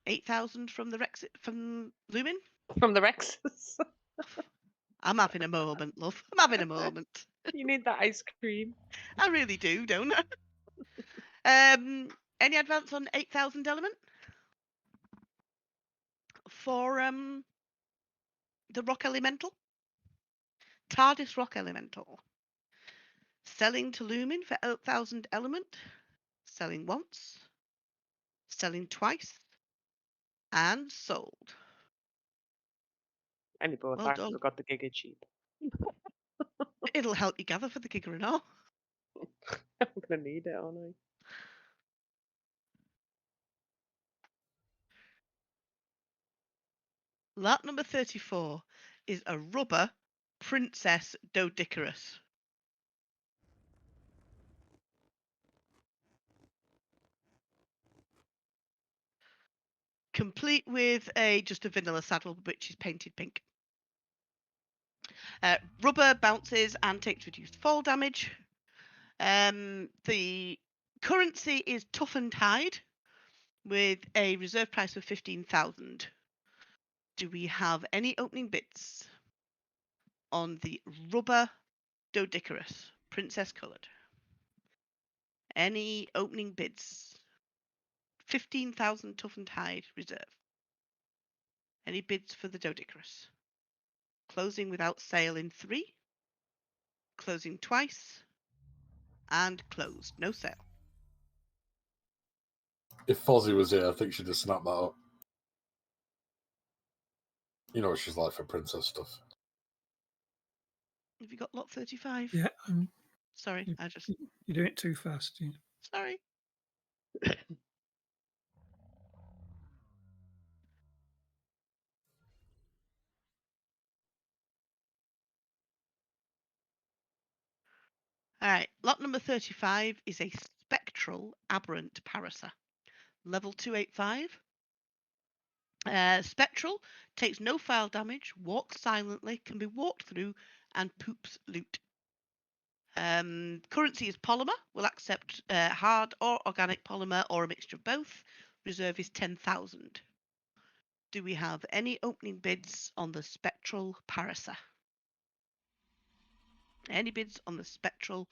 8,000 from the from Lumin? From the Rexes. I'm having a moment, love. I'm having a moment. You need that ice cream. I really do, don't I? Any advance on 8,000 element? For the rock elemental? TARDIS rock elemental. Selling to Lumin for 8,000 element. Selling once. Selling twice. And sold. Any both Well done. have got the giga cheap. It'll help you gather for the Giga and all. I'm gonna need it, aren't I? Lot number 34 is a rubber Princess Doedicurus. Complete with just a vanilla saddle, which is painted pink. Rubber bounces and takes reduced fall damage. The currency is toughened hide with a reserve price of 15,000. Do we have any opening bids on the rubber Doedicurus, princess coloured? Any opening bids? 15,000 toughened hide reserve. Any bids for the Doedicurus? Closing without sale in 3, closing twice, and closed, no sale. If Fozzie was here, I think she'd just snap that up. You know what she's like for princess stuff. Have you got lot 35? Yeah, Sorry, you- I just. you're doing it too fast. Yeah. Sorry. All right, lot number 35 is a spectral aberrant parasite. Level 285. Spectral takes no file damage, walks silently, can be walked through, and poops loot. Currency is polymer. Will accept hard or organic polymer or a mixture of both. Reserve is 10,000. Do we have any opening bids on the spectral parasite? Any bids on the spectral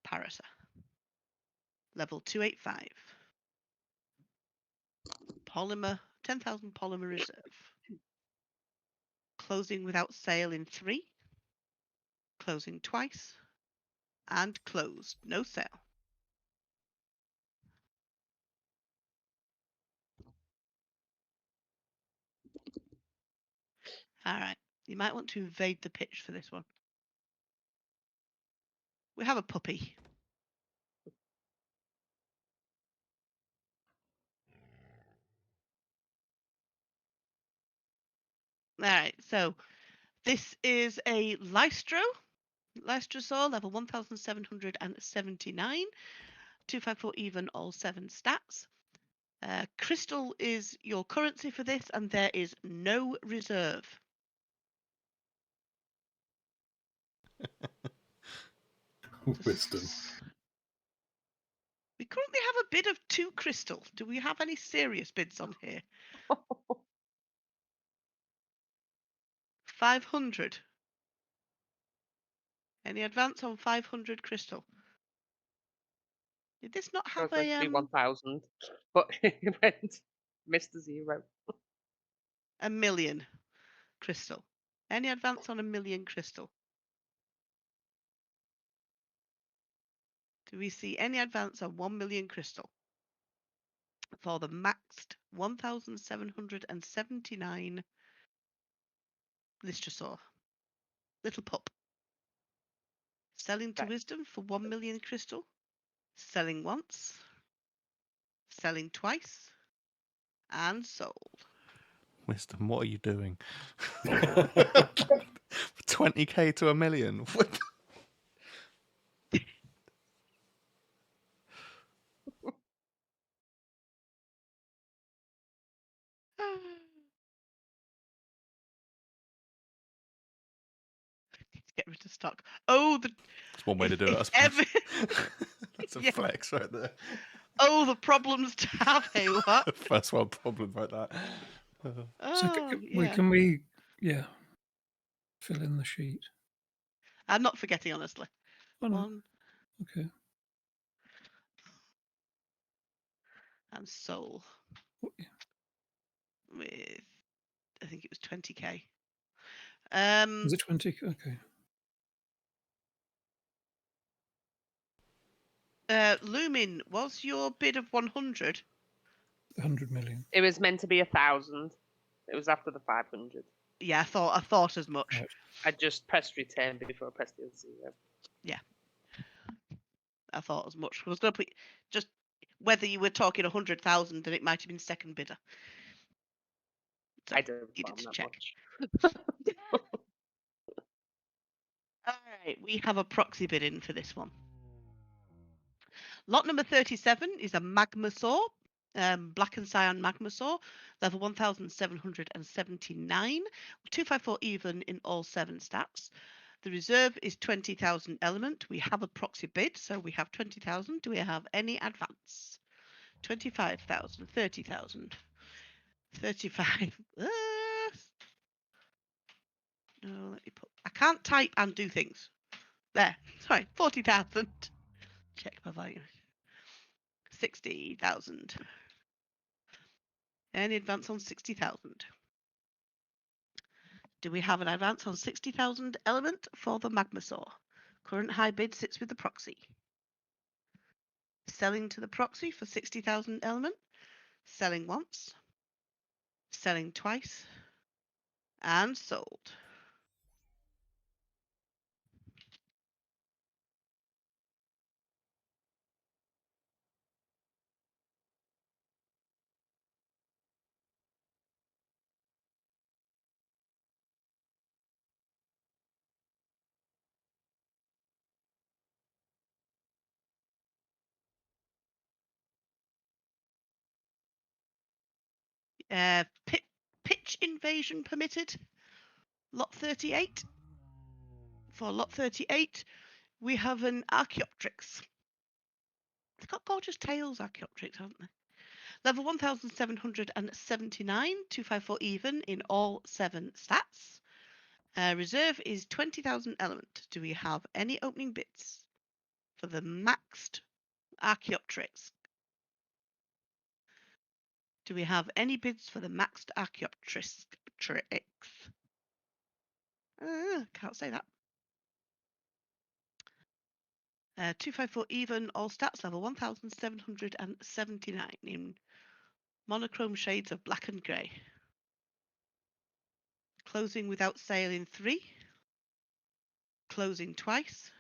parasite? Level 285. Polymer, 10,000 polymer reserve. Closing without sale in 3. Closing twice. And closed. No sale. All right. You might want to invade the pitch for this one. We have a puppy. All right. So this is a Lystrosaur, level 1779. 254 even, all 7 stats. Crystal is your currency for this, and there is no reserve. Wisdom. We currently have a bid of 2 crystal. Do we have any serious bids on here? 500. Any advance on 500 crystal? Did this not It have was meant to be a 1,000, but it went missed a 0. million crystal? Any advance on a million crystal? Do we see any advance on 1 million crystal for the maxed 1,779 Lystrosaur? Little pup. Selling to Okay. wisdom for 1 million crystal. Selling once. Selling twice. And sold. Wisdom, what are you doing? 20k to a million. What? Get rid of stock. Oh, That's one way to do it, I if suppose. ever- That's a Yeah. flex right there. Oh, the problems to have, hey, what? First world problem right that. Oh, yeah. Can we, yeah, fill in the sheet? I'm not forgetting, honestly. Oh, no. 1 Okay. and soul Oh, yeah. with, I think it was 20k. Is it 20? Okay. Lumin, was your bid of 100? 100 million. It was meant to be 1,000. It was after the 500. Yeah, I thought as much. Right. I just pressed return before I pressed the 0. I thought as much. I was going to put just whether you were talking 100,000 and it might have been second bidder. So I don't needed farm to that check. much. All right, we have a proxy bid in for this one. Lot number 37 is a Magmasaur, Black and Cyan Magmasaur, level 1779, 254 even in all 7 stats. The reserve is 20,000 element. We have a proxy bid, so we have 20,000. Do we have any advance? 25,000, 30,000, 35. No, let me put. I can't type and do things. There. Sorry, 40,000. Check my value. 60,000. Any advance on 60,000? Do we have an advance on 60,000 element for the Magmasaur? Current high bid sits with the proxy. Selling to the proxy for 60,000 element. selling once, selling twice, and sold. Pitch invasion permitted. Lot 38. For lot 38, we have an Archaeopteryx. They've got gorgeous tails, Archaeopteryx, haven't they? Level 1779, 254 even in all 7 stats. Reserve is 20,000 element. Do we have any opening bids for the maxed Archaeopteryx? Do we have any bids for the maxed Archaeopteryx? Can't say that. 254 even, all stats, level 1779 in monochrome shades of black and grey. Closing without sale in 3. Closing twice.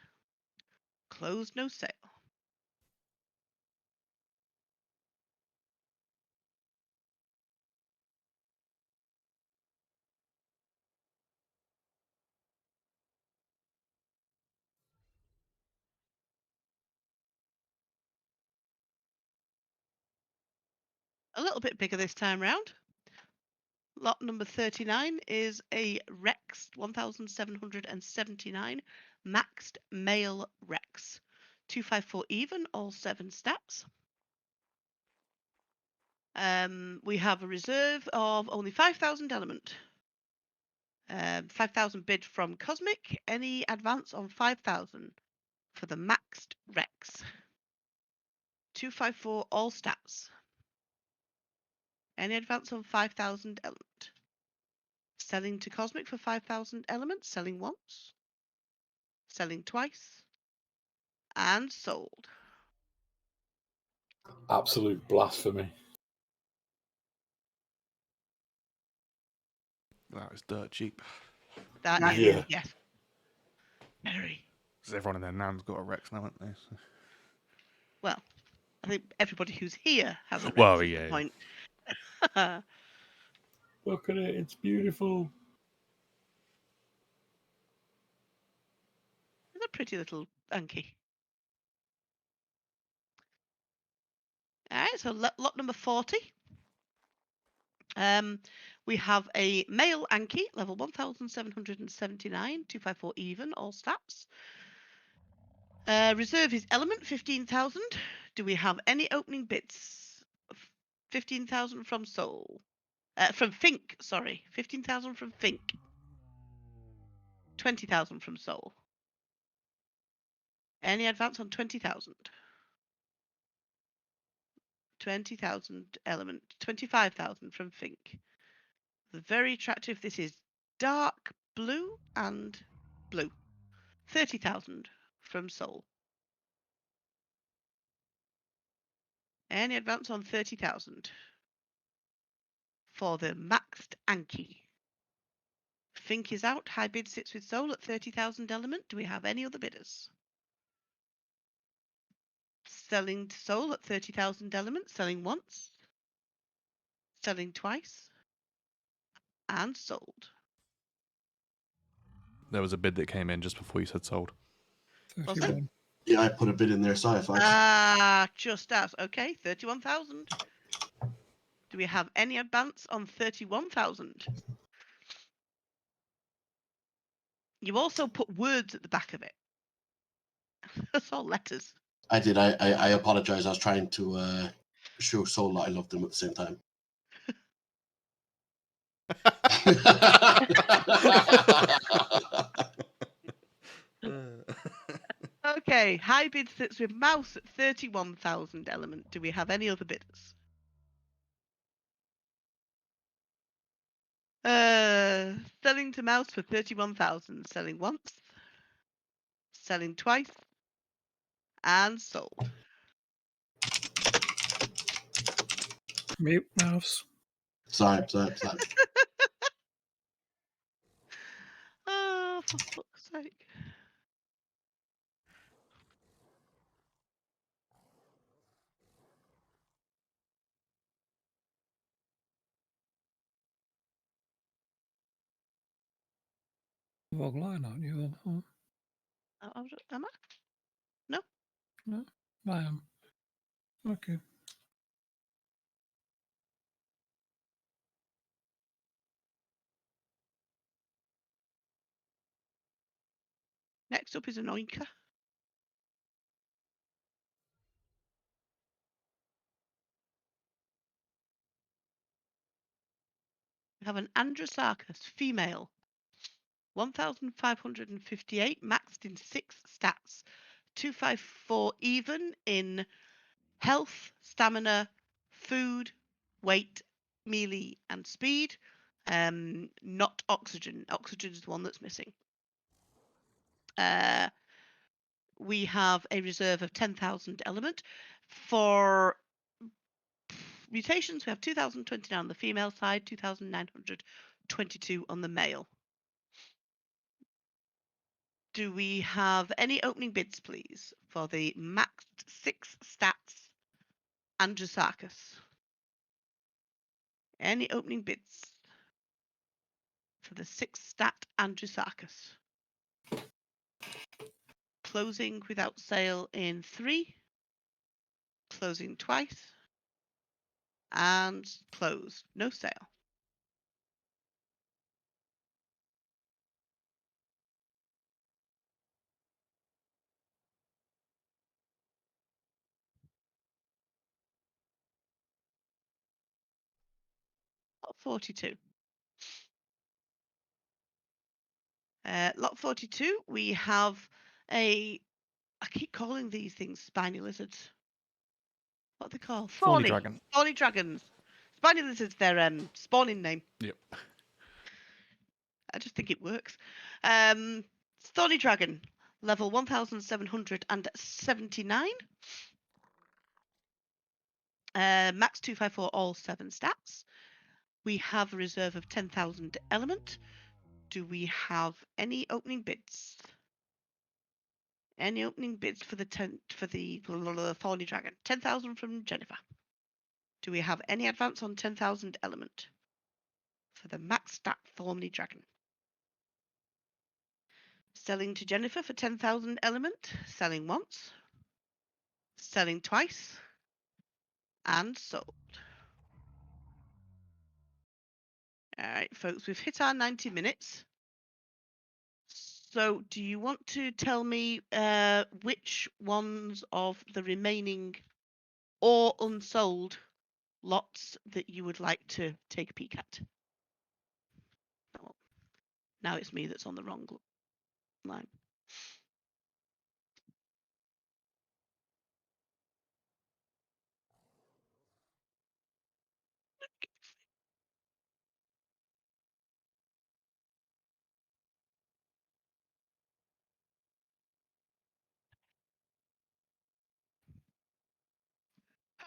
Closed no sale. A little bit bigger this time round. Lot number 39 is a Rex 1779 maxed male Rex. 254 even, all 7 stats. We have a reserve of only 5,000 element. 5,000 bid from Cosmic. Any advance on 5,000 for the maxed Rex. 254 all stats. Any advance on 5,000 element. Selling to Cosmic for 5,000 element. Selling once. Selling twice. And sold. Absolute blasphemy. That was dirt cheap. That is, Yeah. yes. Very. Because everyone in their nan's got a Rex now, haven't they? So- Well, I think everybody who's here has a Rex Well, at yeah. the point. Look at it, it's beautiful. It's a pretty little Anki. Alright, so lot number 40. We have a male Anki, level 1779, 254 even, all stats. Reserve is element, 15,000. Do we have any opening bids? 15,000 from Soul. From Fink, sorry. 15,000 from Fink. 20,000 from Soul. Any advance on 20,000? 20,000 element. 25,000 from Fink. Very attractive. This is dark blue and blue. 30,000 from Soul. Any advance on 30,000 for the maxed Anki. Fink is out. High bid sits with Soul at 30,000 element. Do we have any other bidders? Selling to Soul at 30,000 element. Selling once. Selling twice. And sold. There was a bid that came in just before you said sold. Was it? 31. Yeah, I put a bid in there, sorry, folks. Just as. Okay, 31,000. Do we have any advance on 31,000? You also put words at the back of it. That's all letters. I did. I apologize. I was trying to show Soul that I loved them at the same time. Okay, high bid sits with Mouse at 31,000 element. Do we have any other bidders? Selling to Mouse for 31,000. Selling once. Selling twice. And sold. Mute mouse. Sorry. Oh, for fuck's sake. Log line, aren't you? Oh, Am I? no, I am. Okay. Next up is an oinker. We have an Androsarchus female. 1,558 maxed in 6 stats. 254 even in health, stamina, food, weight, melee, and speed. Not oxygen. Oxygen is the one that's missing. We have a reserve of 10,000 element. For mutations, we have 2,029 on the female side, 2,922 on the male. Do we have any opening bids, please, for the maxed 6 stats Androsarchus? Any opening bids for the 6 stat Androsarchus? Closing without sale in 3, closing twice, and close, no sale. Lot 42. Lot 42, we have I keep calling these things spiny lizards. What are they called? Thorny dragon. Thorny dragons. Spiny lizards, their spawning name. Yep. I just think it works. Thorny dragon, level 1,779. Max 254, all 7 stats. We have a reserve of 10,000 element. Do we have any opening bids? Any opening bids for the Thorny dragon? 10,000 from Jennifer. Do we have any advance on 10,000 element for the max stat Thorny dragon? Selling to Jennifer for 10,000 element. Selling once. Selling twice. And sold. All right, folks, we've hit our 90 minutes. So do you want to tell me which ones of the remaining or unsold lots that you would like to take a peek at? Oh, now it's me that's on the wrong line.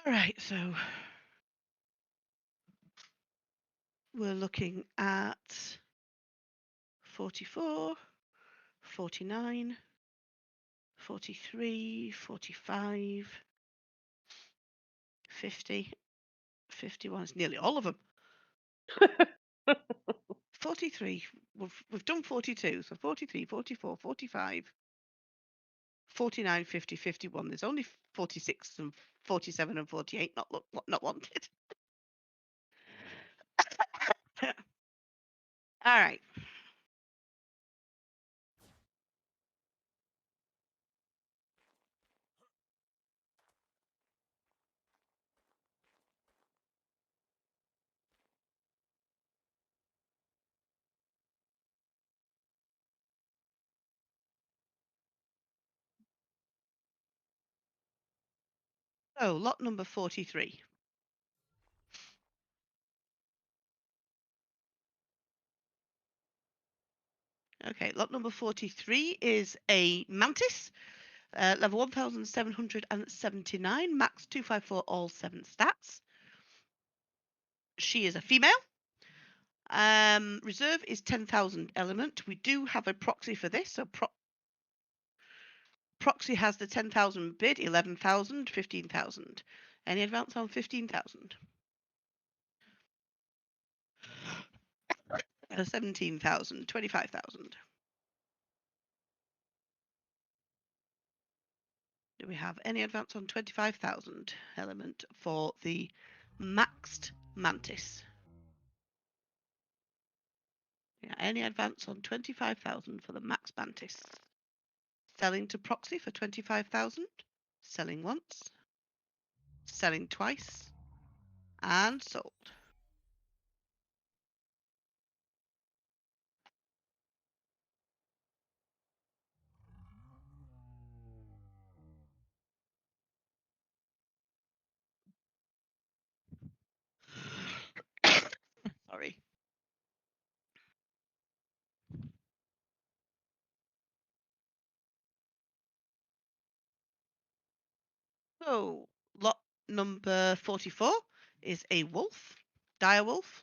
All right, so we're looking at 44, 49, 43, 45, 50, 51. It's nearly all of them. 43. We've done 42. So 43, 44, 45, 49, 50, 51. There's only 46 and 47 and 48 not wanted. All right. So lot number 43. Okay, lot number 43 is a mantis, level 1,779, max 254, all 7 stats. She is a female. Reserve is 10,000 element. We do have a proxy for this. So proxy has the 10,000 bid, 11,000, 15,000. Any advance on 15,000? 17,000, 25,000. Do we have any advance on 25,000 element for the maxed mantis? Yeah, any advance on 25,000 for the max mantis? Selling to proxy for 25,000. Selling once. Selling twice. And sold. Sorry. So, lot number 44 is a wolf, dire wolf,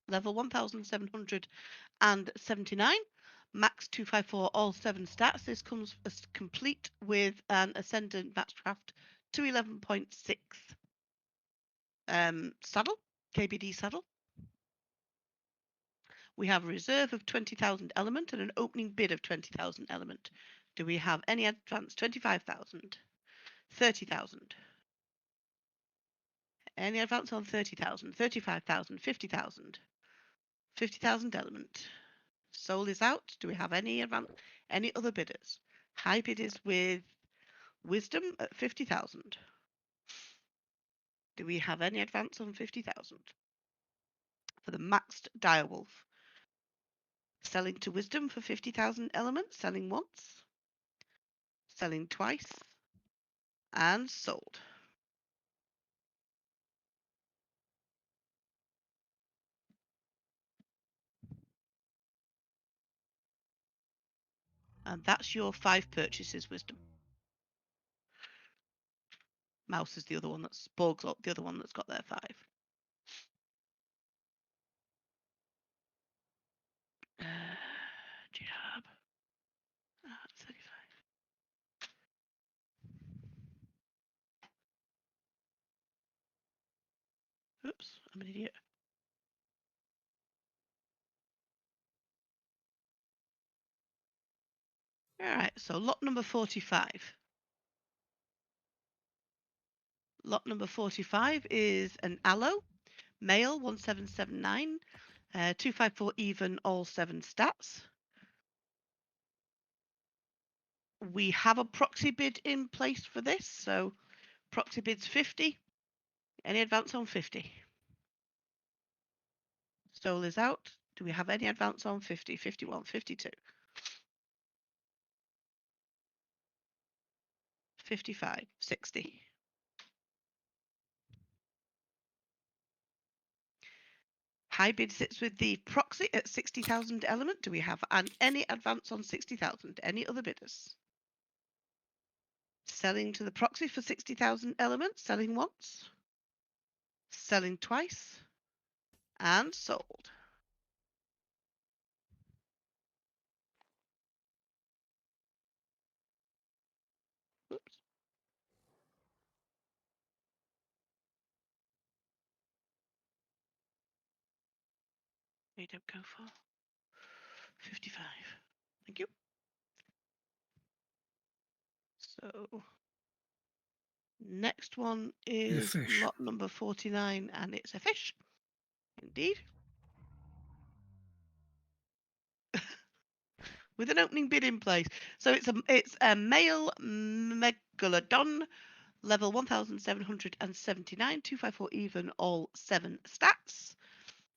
level 1,779, max 254, all 7 stats. This comes as complete with an ascendant matchcraft 211.6 saddle, KBD saddle. We have a reserve of 20,000 element and an opening bid of 20,000 element. Do we have any advance? 25,000, 30,000. Any advance on 30,000, 35,000, 50,000, 50,000 element. Soul is out. Do we have any advance? Any other bidders? High bid is with wisdom at 50,000. Do we have any advance on 50,000 for the maxed direwolf? Selling to wisdom for 50,000 element. Selling once. Selling twice. And sold. And that's your 5 purchases, wisdom. Mouse is the other one that's Borg's the other one that's got their 5. Jihab. 35. Oops, I'm an idiot. Alright, so lot number 45. Lot number 45 is an aloe, male 1779, 254 even, all 7 stats. We have a proxy bid in place for this, so proxy bid's 50. Any advance on 50? Soul is out. Do we have any advance on 50, 51, 52? 55, 60. High bid sits with the proxy at 60,000 element. Do we have any advance on 60,000? Any other bidders? Selling to the proxy for 60,000 element. Selling once. Selling twice. And sold. Oops. We don't go for 55. Thank you. So next one is fish. lot number 49, and it's a fish. Indeed. With an opening bid in place. So it's a male megalodon, level 1,779, 254 even, all 7 stats.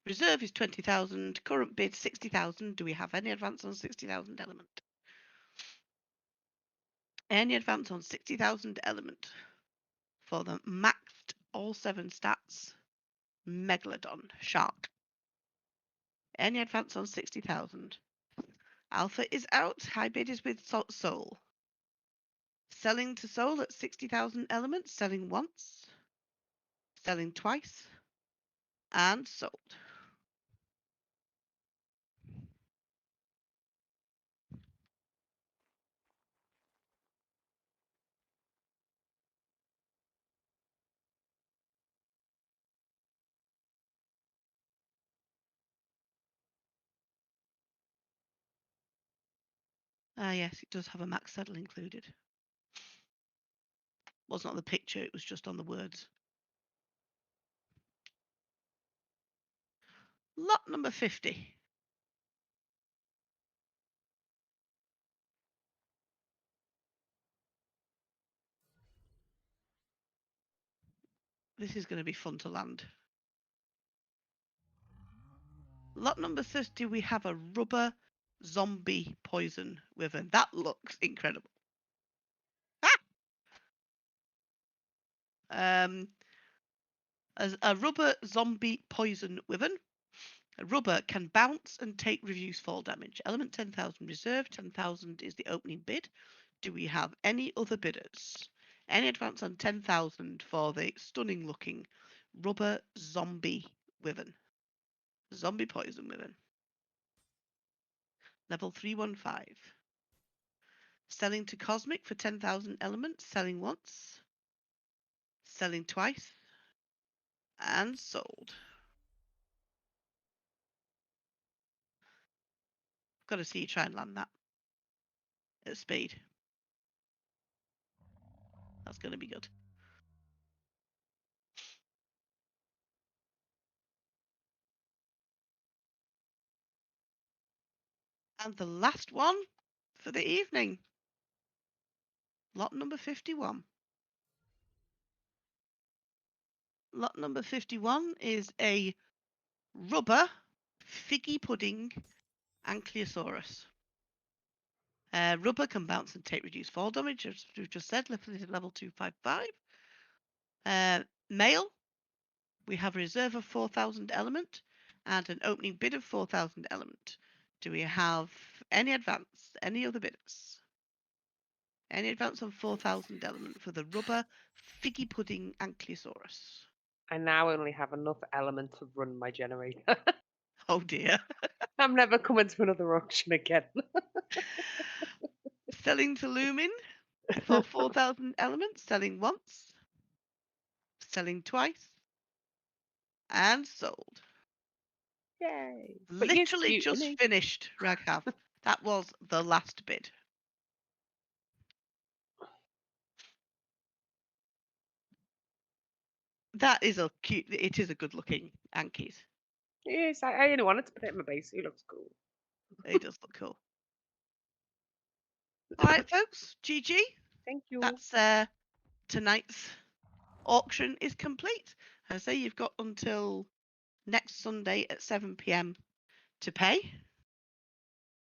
Reserve is 20,000. Current bid 60,000. Do we have any advance on 60,000 element? Any advance on 60,000 element for the maxed all 7 stats megalodon shark? Any advance on 60,000? Alpha is out. High bid is with Soul. Selling to Soul at 60,000 elements. Selling once. Selling twice. And sold. Ah, yes, it does have a max saddle included. Wasn't on the picture, it was just on the words. Lot number 50. This is going to be fun to land. Lot number 30, we have a rubber zombie poison wyvern. That looks incredible. As a rubber zombie poison wyvern. A rubber can bounce and take reduced fall damage. Element 10,000 reserve. 10,000 is the opening bid. Do we have any other bidders? Any advance on 10,000 for the stunning looking rubber zombie wyvern? Zombie poison wyvern. Level 315. Selling to Cosmic for 10,000 elements. Selling once. Selling twice. And sold. Got to see you try and land that at speed. That's going to be good. And the last one for the evening. Lot number 51. Lot number 51 is a rubber figgy pudding Ankylosaurus. Rubber can bounce and take reduced fall damage, as we've just said, level 255. Male, we have a reserve of 4,000 element and an opening bid of 4,000 element. Do we have any advance? Any other bidders? Any advance on 4,000 element for the rubber figgy pudding Ankylosaurus? I now only have enough element to run my generator. Oh dear. I'm never coming to another auction again. Selling to Lumin for 4,000 elements. Selling once. Selling twice. And sold. Yay. But he's Literally cute, just isn't he? finished, Raghav. That was the last bid. That is a cute, it is a good looking Ankies. Yes, I only wanted to put it in my base. He looks cool. It does look cool. All right, folks, GG. Thank you. That's tonight's auction is complete. As I say, you've got until next Sunday at 7 p.m. to pay.